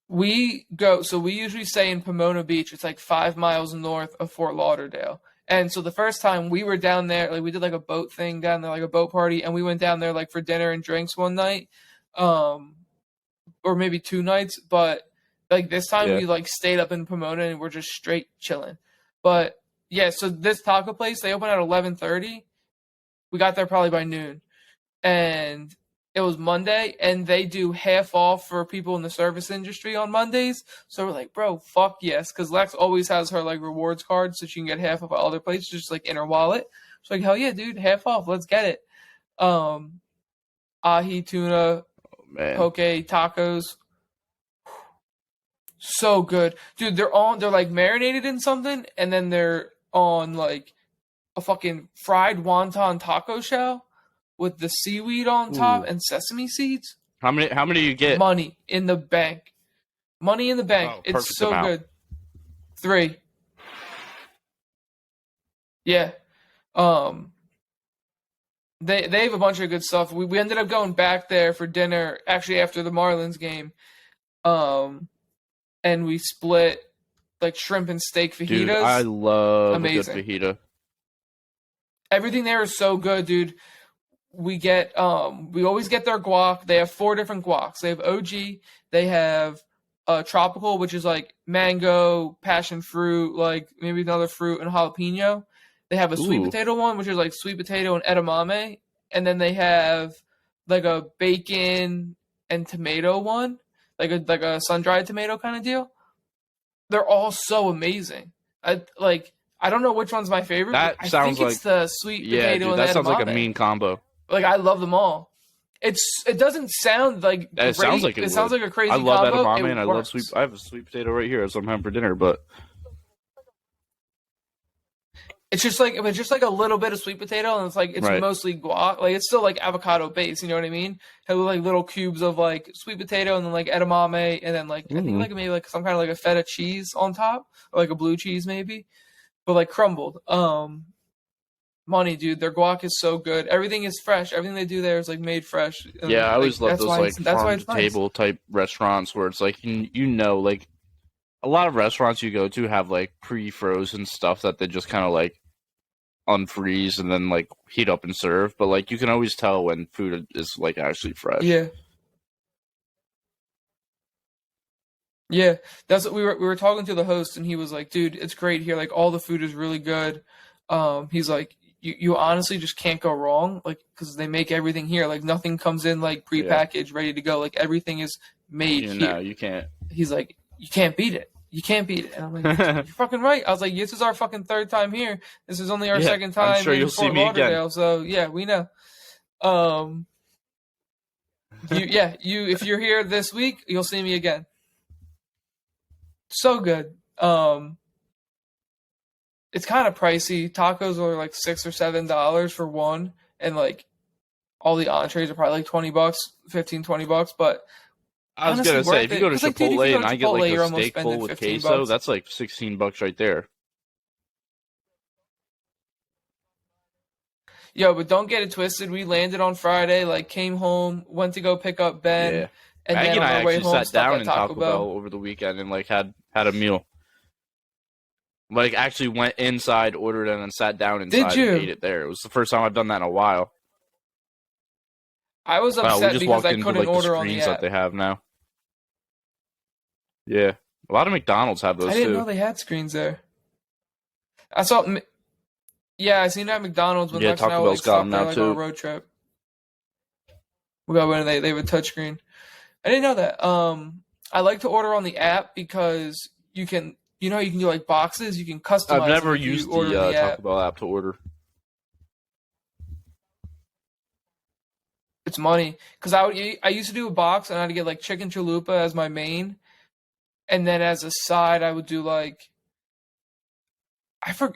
we usually stay in Pomona Beach. It's like 5 miles north of Fort Lauderdale. And so the first time we were down there, like we did like a boat thing down there, like a boat party, and we went down there like for dinner and drinks one night, um, or maybe 2 nights. But like this time Yeah. we like stayed up in Pomona and we're just straight chilling. But yeah, so this taco place they open at 11:30. We got there probably by noon, and it was Monday, and they do half off for people in the service industry on Mondays. So we're like, bro, fuck yes, because Lex always has her like rewards card, so she can get half off at other places, just like in her wallet. So like, hell yeah, dude, half off, let's get it. Um, Ahi tuna, Oh, man. poke tacos, so good, dude. They're like marinated in something, and then they're on like a fucking fried wonton taco shell with the seaweed on top Ooh. and sesame seeds. How many do you get? Money in the bank. Money in the bank. Oh, It's perfect so amount. good. 3. Yeah. Um they have a bunch of good stuff. We ended up going back there for dinner actually after the Marlins game. And we split like shrimp and steak Dude, I fajitas. love a good Amazing. fajita. Everything there is so good, dude. We always get their guac. They have 4 different guacs. They have OG, they have tropical, which is like mango, passion fruit, like maybe another fruit and jalapeno. They have a sweet Ooh. potato one, which is like sweet potato and edamame, and then they have like a bacon and tomato one, like a sun-dried tomato kind of deal. They're all so amazing. I don't know which one's my favorite, but That I sounds think like, it's the sweet yeah, potato dude, and that the sounds like a edamame. mean combo. Like I love them all. It doesn't sound like It sounds great. like it It sounds would. like a I crazy love combo. edamame and It I love sweet. works. I have a sweet potato right here, so I'm having for dinner. But It's just like a little bit of sweet potato, and it's right, mostly guac. Like it's still like avocado based. You know what I mean? Have like little cubes of like sweet potato, and then like edamame, and then like I think mm, like maybe like some kind of like a feta cheese on top, or like a blue cheese maybe, but like crumbled. Money, dude. Their guac is so good. Everything is fresh. Everything they do there is like made fresh. yeah, And I like always love those like that's why farm to it's nice. table type restaurants where it's like like a lot of restaurants you go to have like pre-frozen stuff that they just kind of like unfreeze and then like heat up and serve. But like you can always tell when food is like actually fresh. Yeah. Yeah, that's what we were talking to the host, and he was like, "Dude, it's great here. Like all the food is really good." He's like, "You honestly just can't go wrong, like because they make everything here. Like nothing comes in like Yeah, prepackaged, ready to go. Like everything is made you know here." you can't. He's like, "You can't beat it. You can't beat it." And I'm like, "You're fucking right." I was like, "This is our fucking third time here. This is only our Yeah, second I'm time sure in you'll see Fort me again. Lauderdale, so yeah, we know." Um, you if you're here this week, you'll see me again. So good. It's kind of pricey. Tacos are like $6 or $7 for one, and like all the entrees are probably like $20, 15, $20. But I was honestly, gonna say worth if you it. go to Because like, dude, if you Chipotle go and to I get Chipotle, like a you're almost steak full spending with 15 queso, bucks. that's like $16 right there. Yo, but don't get it twisted. We landed on Friday, like came home, went to go pick up Ben, Yeah, and Maggie then and on I our way actually home sat stopped down at in Taco Taco Bell Bell. over the weekend and like had a meal. Like actually went inside, ordered it, and then sat down Did inside and ate you? it there. It was the first time I've done that in a while. I was Wow, we upset just because walked I into couldn't like the order on the screens that app. they have now. Yeah, a lot of McDonald's have I those didn't know too. they had screens there. I saw, yeah, I seen it at McDonald's when Yeah, Lex and I Taco would like Bell's got stop them there now like on a too. road trip. We got when they have a touchscreen. I didn't know that. I like to order on the app because you can do like boxes. You can I've customize them never if you used order in the the Taco app. Bell app to order. It's money because I used to do a box and I'd get like chicken chalupa as my main, and then as a side I would do like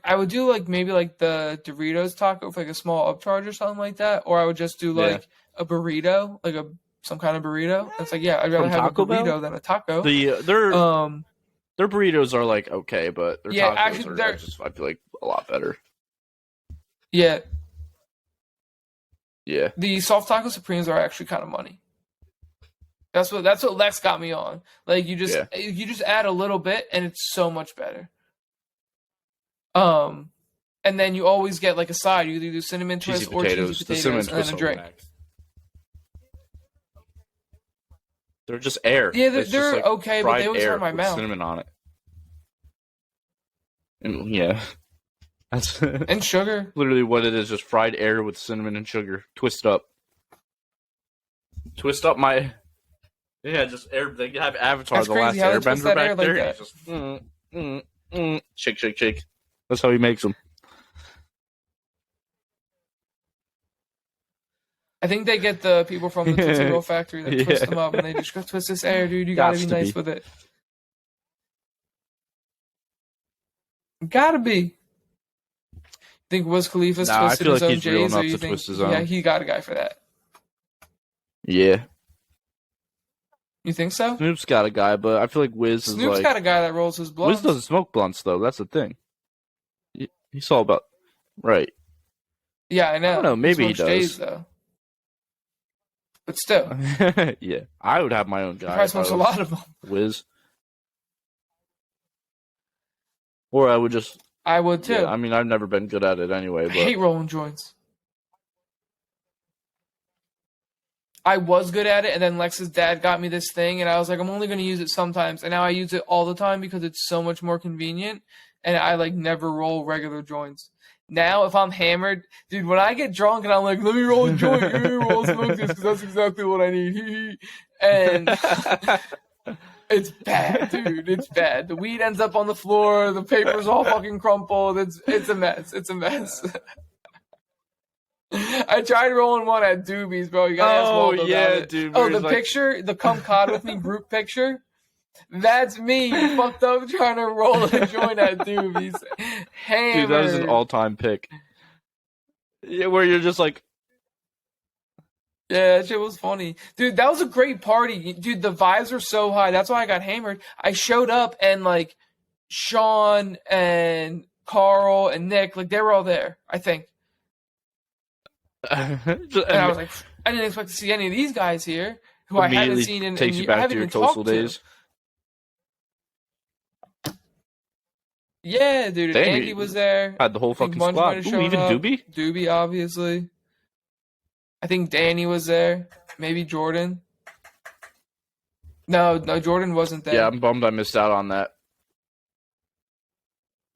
I would do like maybe like the Doritos taco for like a small upcharge or something like that, or I would just do Yeah, like a burrito, like a some kind of burrito. It's like yeah, I'd rather from have a Taco Bell. burrito than a taco. The their Um, their burritos are like okay, but their yeah, tacos actually, are I feel like a lot better. yeah, Yeah, the soft taco supremes are actually kind of money. That's what Lex got me on. Like Yeah. you just add a little bit and it's so much better. Um, and then you always get like a side. You either do cinnamon Cheesy twist or cheesy potatoes. The cinnamon potatoes, and then twists a are drink. whack. They're just air. Yeah, It's just they're like okay, but they fried always air hurt my with mouth. cinnamon on it. And yeah, that's And sugar. literally what it is. Just fried air with cinnamon and sugar. Twist up. Twist up my. Yeah, just air. They have Avatar, That's the crazy last how they twist airbender that back air like there. that. He's just shake, shake, shake. That's how he makes them. I think they get the people from the Tootsie Roll factory that twist Yeah. them up, and they just go twist this air, dude. You gotta Gots be to nice be. with it. Gotta be. Think Wiz Khalifa's Nah, I twisted feel his like own he's real J's, or enough you to think? twist his Yeah, own. he got a guy for that. Yeah, You think so? Snoop's got a guy, but I feel like Wiz is Snoop's like got a guy that rolls his Wiz blunts. doesn't smoke blunts though. That's the thing. He's all about right. Yeah, I know. I don't know, maybe he smokes J's, does. though. But still, Yeah, I would have my own he guy. probably If I smokes a was lot of them. Wiz, or I would just. I would too. Yeah, I mean, I've never been good at it anyway. I But hate rolling joints. I was good at it, and then Lex's dad got me this thing, and I was like, I'm only going to use it sometimes, and now I use it all the time because it's so much more convenient, and I like never roll regular joints. Now, if I'm hammered, dude, when I get drunk and I'm like, let me roll a joint, let me roll a smoke this, because that's exactly what I need. And it's bad, dude. It's bad. The weed ends up on the floor. The paper's all fucking crumpled. It's a mess. It's a mess. I tried rolling one at Doobies, bro. You gotta ask Waldo about it. dude. Oh, where the he's like- picture, the come cod with me group picture. That's me, fucked up, trying to roll a joint at Doobies. Hammered. Dude, that is an all-time pick. Yeah, where you're just like, Yeah, that shit was funny. Dude, that was a great party. Dude, the vibes were so high. That's why I got hammered. I showed up and like Sean and Carl and Nick, like they were all there, I think. And I was like, I didn't expect to see any of these guys here who I haven't immediately seen in takes you I back haven't to your even talked coastal to. days. Yeah, dude. Damn, Andy was there. Had the whole I think fucking Munch might squad. have Ooh, shown even up. Doobie. Doobie, obviously. I think Danny was there. Maybe Jordan. No, Jordan wasn't there. Yeah, I'm bummed I missed out on that.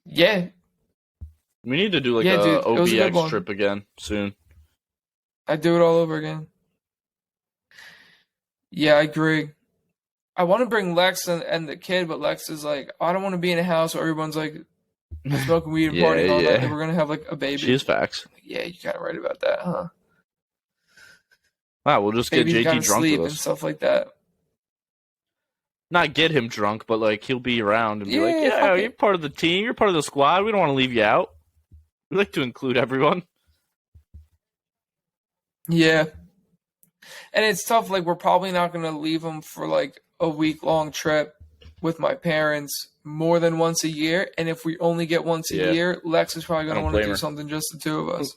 Yeah, We need to do like Yeah, a dude, it was a good OBX one. trip again soon. I'd do it all over again. Yeah, I agree. I want to bring Lex and the kid, but Lex is like, I don't want to be in a house where everyone's like smoking weed and Yeah, partying all yeah. night. And we're gonna have like a baby. She is facts. Yeah, you got it right about that, huh? Wow, we'll just get Baby's JT gotta drunk sleep with and us. stuff like that. Not get him drunk, but like he'll be around and be like, Yeah, "Yeah, fuck it. you're part of the team. You're part of the squad. We don't want to leave you out. We like to include everyone." Yeah. And it's tough. Like, we're probably not going to leave them for like a week-long trip with my parents more than once a year. And if we only get once Yeah. a year, Lex is probably going to Don't want to blame do her. something just the two of us.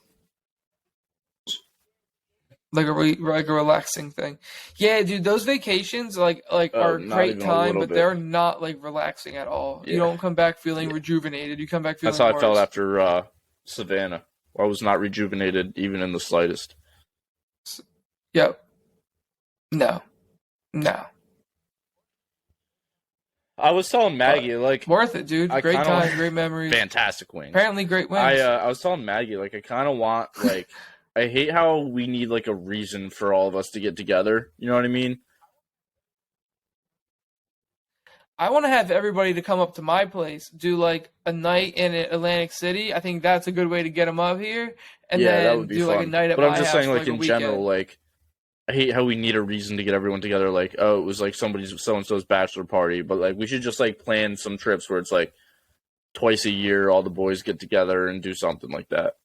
Like a relaxing thing. Yeah, dude, those vacations like Oh, are a not great even a time, little but bit. they're not like relaxing at all. You Yeah. don't come back feeling rejuvenated. You come back feeling That's how I worse. felt after Savannah. I was not rejuvenated even in the slightest. Yep. No. I was telling Maggie, like, Worth it, dude. I Great kinda time, want- great memories. fantastic wings. Apparently great wins. I was telling Maggie, like, I kind of want, like, I hate how we need, like, a reason for all of us to get together. You know what I mean? I want to have everybody to come up to my place, do like a night in Atlantic City. I think that's a good way to get them up here, and Yeah, then that would be do fun. like a night at but my I'm just house saying, for, like, a in weekend. general, like, I hate how we need a reason to get everyone together. Like, oh, it was like somebody's so and so's bachelor party, but like we should just like plan some trips where it's like twice a year, all the boys get together and do something like that.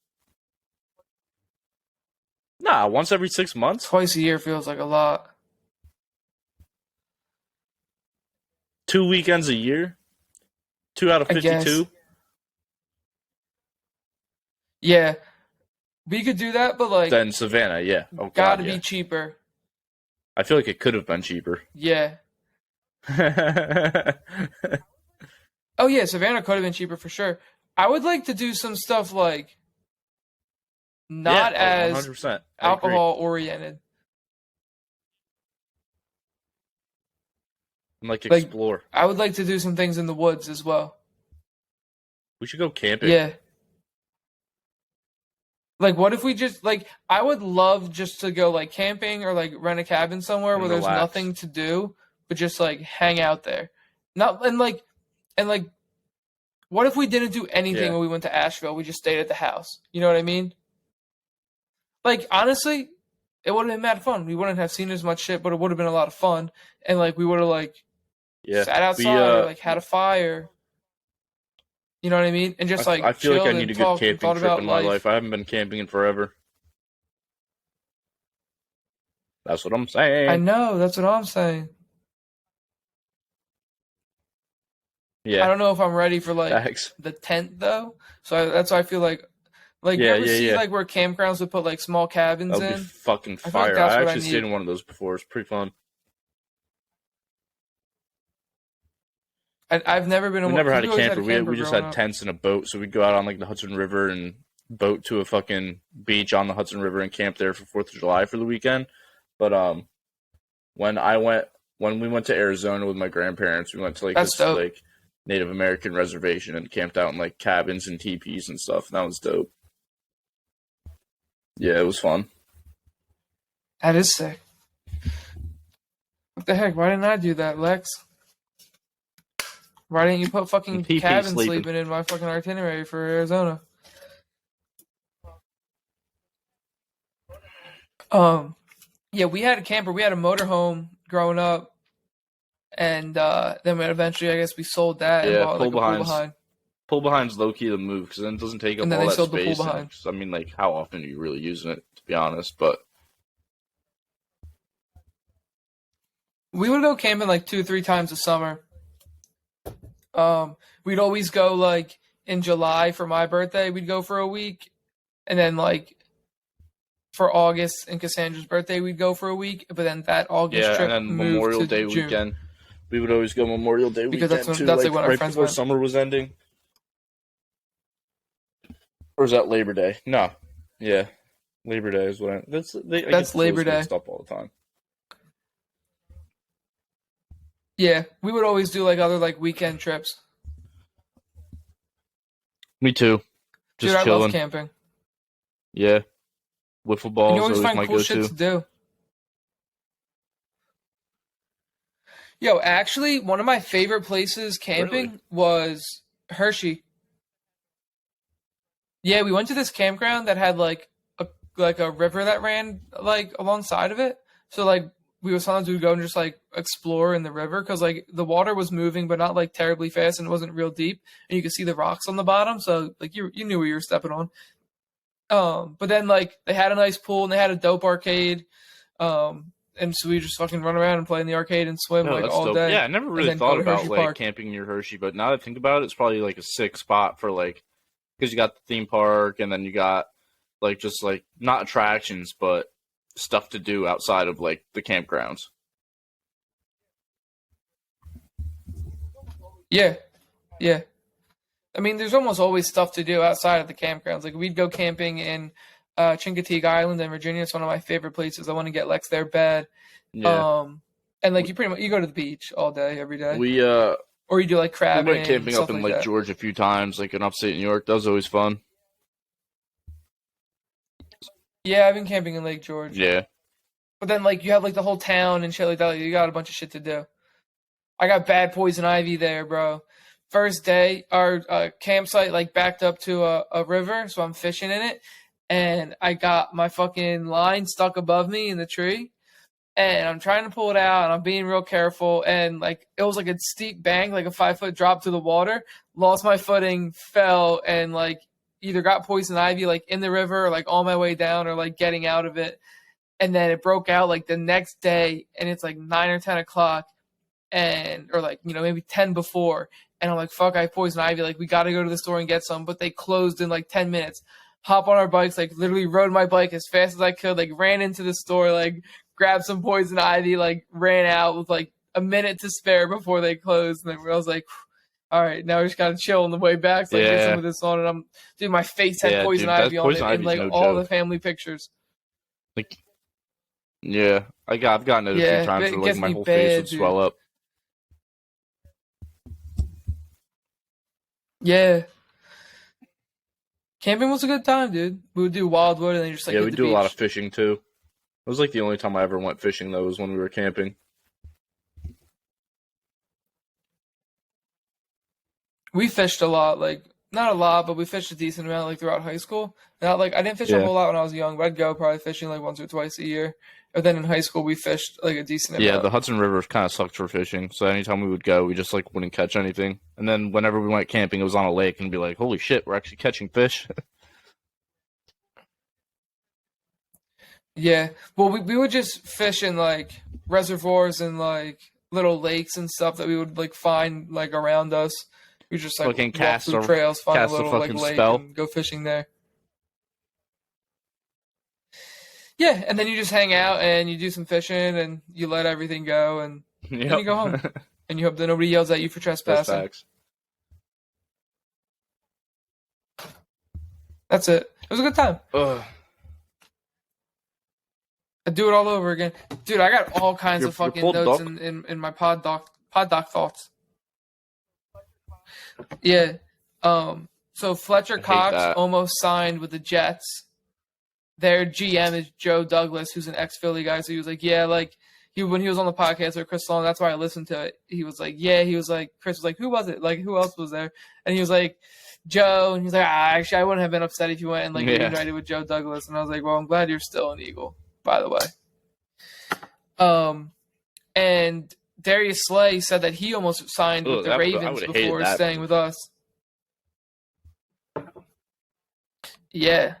Nah, once every 6 months, Twice a year feels like a lot. 2 weekends a year, 2 out of I guess. 52. Yeah, we could do that, but like, Then Savannah, yeah, oh gotta god, yeah. be cheaper. I feel like it could have been cheaper. Yeah. Yeah, Oh yeah, Savannah could have been cheaper for sure. I would like to do some stuff like not oh, as 100%. I agree. alcohol oriented. And like Like explore. I would like to do some things in the woods as well. We should go camping Yeah. Like what if we just like I would love just to go like camping or like rent a cabin somewhere where and there's relax. nothing to do but just like hang out there. Not and like what if we didn't do anything Yeah. when we went to Asheville? We just stayed at the house. You know what I mean? Like honestly, it would have been mad fun. We wouldn't have seen as much shit, but it would have been a lot of fun. And like we would have like Yeah. sat We outside or like had a fire. You know what I mean? And just like I feel like I chilled need and a good talked and camping thought trip about in my life. life. I haven't been camping in forever. That's what I'm saying. I know, that's what I'm saying. I Yeah. don't know if I'm ready for like Facts. the tent though. So that's why I feel like you Yeah, ever yeah, see yeah. like where campgrounds would put like small cabins That would be in? fucking I feel like fire. that's I what I actually stayed need. in one of those before. It's pretty fun. I've never been We in one never because had a we always had camper. a We camper we just growing had up. tents and a boat, so we'd go out on like the Hudson River and boat to a fucking beach on the Hudson River and camp there for 4th of July for the weekend. But when I went when we went to Arizona with my grandparents, we went to like That's this dope. like Native American reservation and camped out in like cabins and teepees and stuff. And that was dope. Yeah, it was fun. That is sick. What the heck? Why didn't I do that, Lex? Why didn't you put fucking Teepee cabin sleeping. sleeping in my fucking itinerary for Arizona? Yeah, we had a camper. We had a motorhome growing up, and then eventually, I guess we sold that and Yeah, bought like a pool behind. pull behind's low key the move because then it doesn't take up And then all they that sold the pool space. And, behind. 'cause, I mean, like, how often are you really using it? To be honest, but We would go camping like 2 or 3 times a summer. We'd always go like in July for my birthday. We'd go for a week, and then like for August and Cassandra's birthday, we'd go for a week. But then that August yeah, and trip then moved Memorial to Day June weekend, we would always go Memorial Day because weekend too, that's like like when our right friends before went. summer was ending. Or is that Labor Day? No, yeah, Labor Day is when I That's get the Labor flows Day. mixed up all the time. Yeah, we would always do like other like weekend trips. Me too. Dude, Just I love chilling. camping. Yeah, wiffle And balls you always always find my cool shit go-to. to do. Yo, actually, one of my favorite places camping Really? was Hershey. Yeah, we went to this campground that had like a river that ran like alongside of it. So like we would sometimes we would go and just like explore in the river because like the water was moving but not like terribly fast and it wasn't real deep and you could see the rocks on the bottom. So like you knew where you were stepping on. But then like they had a nice pool and they had a dope arcade. And so we just fucking run around and play in the arcade and swim No, like that's all dope. day. Yeah, I never And really then go thought to about Hershey like Park. camping near Hershey, but now that I think about it, it's probably like a sick spot for like because you got the theme park and then you got like just like not attractions but stuff to do outside of like the campgrounds. Yeah, yeah. I mean, there's almost always stuff to do outside of the campgrounds. Like we'd go camping in Chincoteague Island in Virginia. It's one of my favorite places. I want to get Lex there bad. Yeah, And like you pretty much you go to the beach all day, every day, we or you do like we crabbing went camping stuff up in like Lake that. George a few times, like in upstate New York. That was always fun. Yeah, I've been camping in Lake George, Yeah, but then like you have like the whole town and shit like that. Like, you got a bunch of shit to do. I got bad poison ivy there, bro. First day, our campsite like backed up to a river, so I'm fishing in it, and I got my fucking line stuck above me in the tree, and I'm trying to pull it out, and I'm being real careful, and like it was like a steep bank, like a 5 foot drop to the water. Lost my footing, fell, and like either got poison ivy like in the river, or like on my way down, or like getting out of it, and then it broke out like the next day, and it's like 9 or 10 o'clock and or like maybe 10 before and I'm like fuck I have poison ivy like we got to go to the store and get some but they closed in like 10 minutes. Hop on our bikes, like literally rode my bike as fast as I could, like ran into the store, like grabbed some poison ivy, like ran out with like a minute to spare before they closed, and then I was like, all right, now we just gotta chill on the way back. So I get some of this on, and dude, my face had poison ivy on it, and like all the family pictures. Like, yeah, I've gotten it a few times where like my whole face would swell up. Yeah. Camping was a good time, dude. We would do wildwood and then just like we do a lot of fishing too. It was like the only time I ever went fishing though was when we were camping. We fished a lot, like not a lot, but we fished a decent amount like throughout high school. Not like I didn't fish a whole lot when I was young, but I'd go probably fishing like once or twice a year. But then in high school we fished like a decent amount. Yeah, the Hudson River kind of sucked for fishing. So anytime we would go, we just like wouldn't catch anything. And then whenever we went camping, it was on a lake and be like, holy shit, we're actually catching fish. Yeah. Well, we would just fish in like reservoirs and like little lakes and stuff that we would like find like around us. We just like walk through trails, find a little like lake, and go fishing there. Yeah, and then you just hang out and you do some fishing and you let everything go and then you go home and you hope that nobody yells at you for trespassing. That's it. It was a good time. I'd do it all over again, dude. I got all kinds of fucking notes in my pod doc thoughts. Yeah. So Fletcher Cox almost signed with the Jets. Their GM is Joe Douglas, who's an ex-Philly guy. So he was like, yeah, like when he was on the podcast with Chris Long, that's why I listened to it. He was like, yeah, Chris was like, who was it? Like, who else was there? And he was like, Joe. And he was like, actually, I wouldn't have been upset if you went and like reunited with Joe Douglas. And I was like, well, I'm glad you're still an Eagle, by the way. And Darius Slay said that he almost signed with the Ravens before staying with us. Yeah.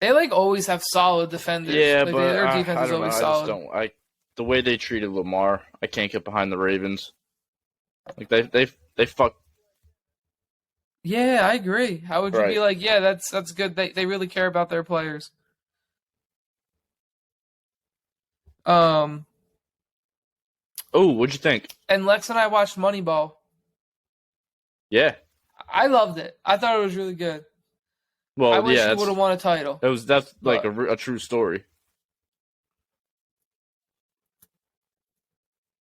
They like always have solid defenders. Yeah, like, but their defense is always solid. The way they treated Lamar, I can't get behind the Ravens. Like they fuck. Yeah, I agree. How would you be like? Yeah, that's good. They really care about their players. Oh, what'd you think? And Lex and I watched Moneyball. Yeah, I loved it. I thought it was really good. Well, I wish he would have won a title. That's like a true story.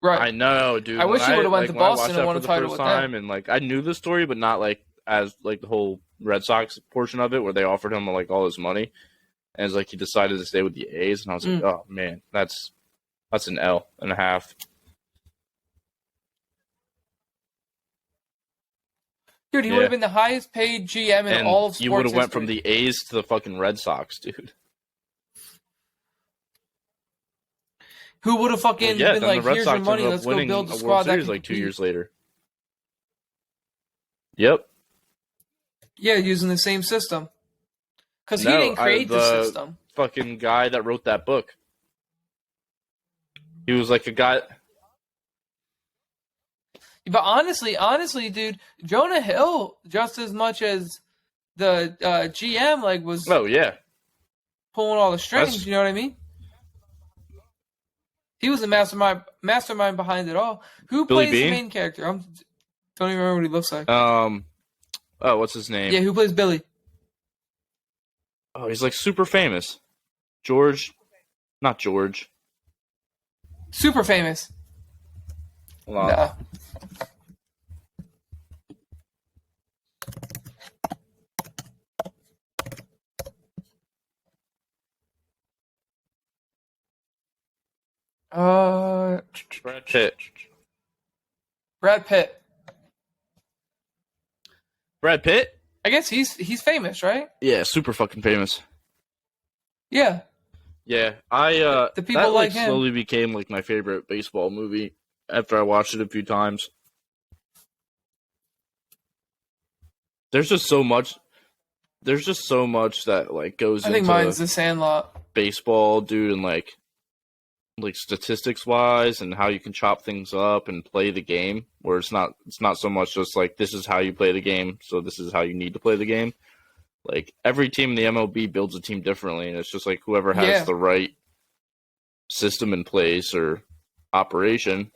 Right. I know, dude. I wish he would have went to Boston and won a title with them. And like I knew the story, but not like as like the whole Red Sox portion of it, where they offered him like all his money, and it's like he decided to stay with the A's, and I was like, oh man, that's an L and a half. Dude, he would have been the highest paid GM in all of sports you would have went history. from the A's to the fucking Red Sox, dude. Who would have fucking been like, here's your money, let's go build a squad that can like 2 years later. Yep. Yeah, using the same system. Because he didn't create the system. Fucking guy that wrote that book. He was like a guy... But honestly, dude, Jonah Hill, just as much as the GM, like was pulling all the strings. You know what I mean? He was the mastermind behind it all. Who plays the main character? Don't even remember what he looks like. What's his name? Yeah, who plays Billy? Oh, he's like super famous. George, not George. Super famous. Hold on. Nah. Brad Pitt. Brad Pitt. Brad Pitt? I guess he's famous, right? Yeah, super fucking famous. Yeah. Yeah, the people that, like him slowly became like my favorite baseball movie after I watched it a few times. There's just so much that like goes into mine's The Sandlot. Baseball, dude, and like statistics wise and how you can chop things up and play the game, where it's not so much just like this is how you play the game, so this is how you need to play the game. Like every team in the MLB builds a team differently, and it's just like whoever has the right system in place or operation.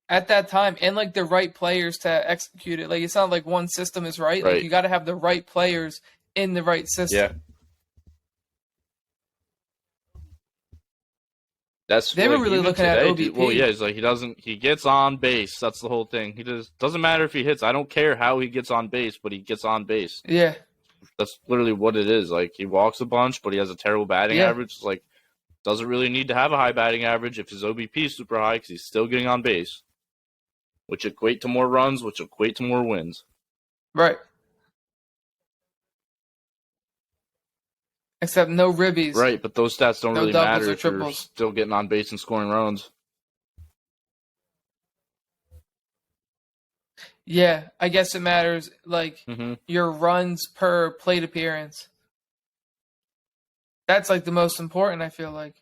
At that time, and like the right players to execute it. Like it's not like one system is right. Like Right. you got to have the right players in the right system. Yeah. That's They were like, really even looking at today, OBP. dude. Well, yeah, he's like he gets on base. That's the whole thing. He doesn't matter if he hits. I don't care how he gets on base, but he gets on base. Yeah. That's literally what it is. Like he walks a bunch, but he has a terrible batting Yeah. average. It's like doesn't really need to have a high batting average if his OBP is super high because he's still getting on base, which equate to more runs, which equate to more wins. Right. Except no ribbies. Right, but those stats don't No really doubles matter or if you're triples. still getting on base and scoring runs. Yeah, I guess it matters. Like your runs per plate appearance. That's like the most important. I feel like.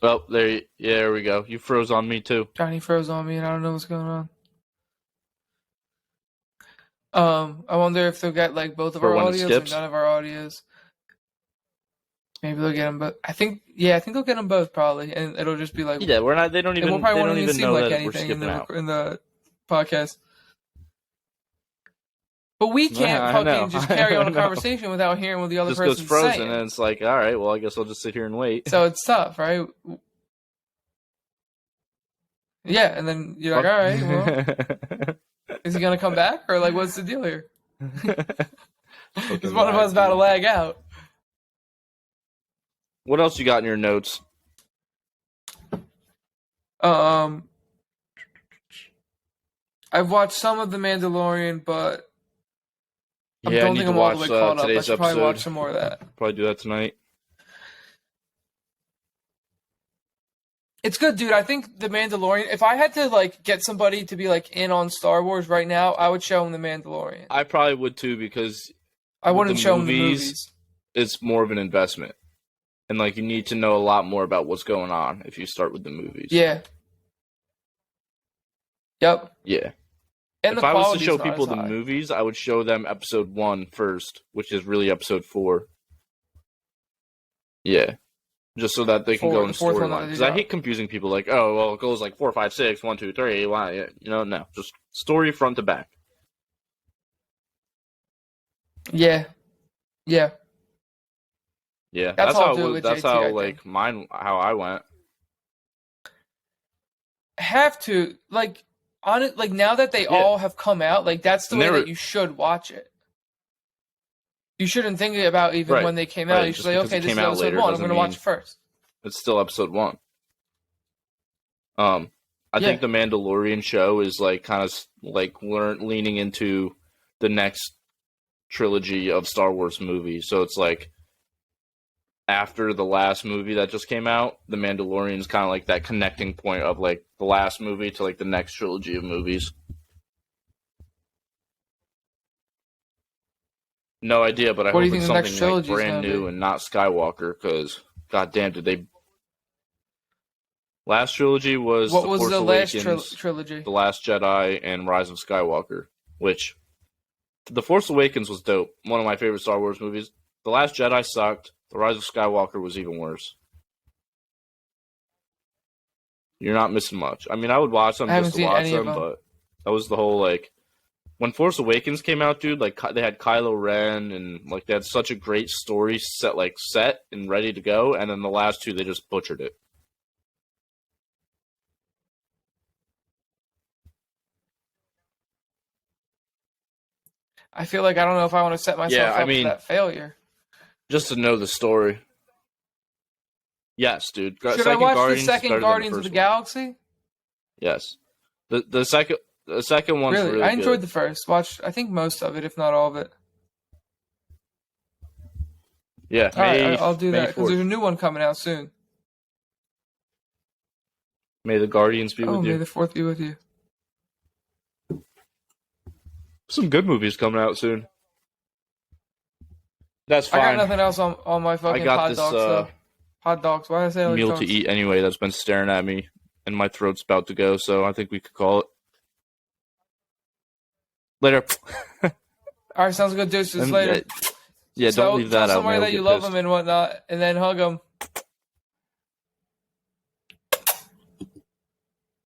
Oh, there we go. You froze on me too. Johnny froze on me, and I don't know what's going on. I wonder if they'll get like both of For our when it audios or skips? none of our audios. Maybe they'll get them, but I think they'll get them both probably, and it'll just be like Yeah, we're not. They don't even. we'll probably They won't don't even even seem know like that we're anything skipping out. in the podcast. But we can't I fucking know, just carry on I a know. conversation without hearing what the other Just goes person's frozen, saying. and it's like, all right, well, I guess I'll just sit here and wait. So it's tough, right? Yeah, and then you're like, all right, well, is he gonna come back or like what's the deal here? Because one of us about to lag out. What else you got in your notes? I've watched some of The Mandalorian, but I Yeah, I don't need think to I'm all watch the way caught up. I today's should probably episode. watch some more of that. Probably do that tonight. It's good, dude. I think The Mandalorian. If I had to like get somebody to be like in on Star Wars right now, I would show him The Mandalorian. I probably would too because I wouldn't the show him the movies- movies. it's more of an investment, and like you need to know a lot more about what's going on if you start with the movies. Yeah. Yep. Yeah. And If the I was to quality's show not people as the high. movies, I would show them episode 1 first, which is really episode 4. Yeah. Just so that they can go in The fourth one that storyline. they Because I dropped. hate confusing people like, oh, well, it goes like 4, 5, 6, 1, 2, 3, 1. You know, no. Just story front to back. Yeah. Yeah. Yeah. That's how I'll how do it it was, with that's JT, I how think. like mine how I went. Have to like on it like now that they Yeah. all have come out, like that's the And way they were- that you should watch it. You shouldn't think about even Right. when they came Right. out. You should Just say, because okay, it this is came out episode later 1. I'm doesn't going to watch mean- it first. It's still episode 1. I Yeah. think the Mandalorian show is like kind of like leaning into the next trilogy of Star Wars movies. So it's like after the last movie that just came out, the Mandalorian is kind of like that connecting point of like the last movie to like the next trilogy of movies. No idea, but I What do hope you it's think the next something like trilogy is brand gonna new be? and not Skywalker. Because goddamn, did they? Last trilogy was What The was Force the last Awakens, trilogy? The Last Jedi, and Rise of Skywalker. Which The Force Awakens was dope. One of my favorite Star Wars movies. The Last Jedi sucked. The Rise of Skywalker was even worse. You're not missing much. I mean, I would watch them I haven't just to seen watch any of them, them. but that was the whole like when Force Awakens came out, dude. Like they had Kylo Ren, and like they had such a great story set and ready to go, and then the last two they just butchered it. I feel like I don't know if I want to set myself Yeah, I up mean- for that failure. Just to know the story. Yes, dude. Should I watch the Guardians is better second than Guardians of first the one. Galaxy? Yes. The second one's really, I enjoyed good. the first. Watched, I think, most of it, if not all of it. Yeah, All right, I'll do May that because 4th. there's a new one coming out soon. May the Guardians be Oh, with may you. the 4th be with you. Some good movies coming out soon. That's I got fine. nothing else on my fucking I got pod this dogs, though. Pod dogs. Why did I say like meal to dogs? eat anyway that's been staring at me, and my throat's about to go, so I think we could call it. Later. All right, sounds good. Deuces And, later. Yeah, don't leave that tell out. somebody Man, that you love them and whatnot, and then hug them.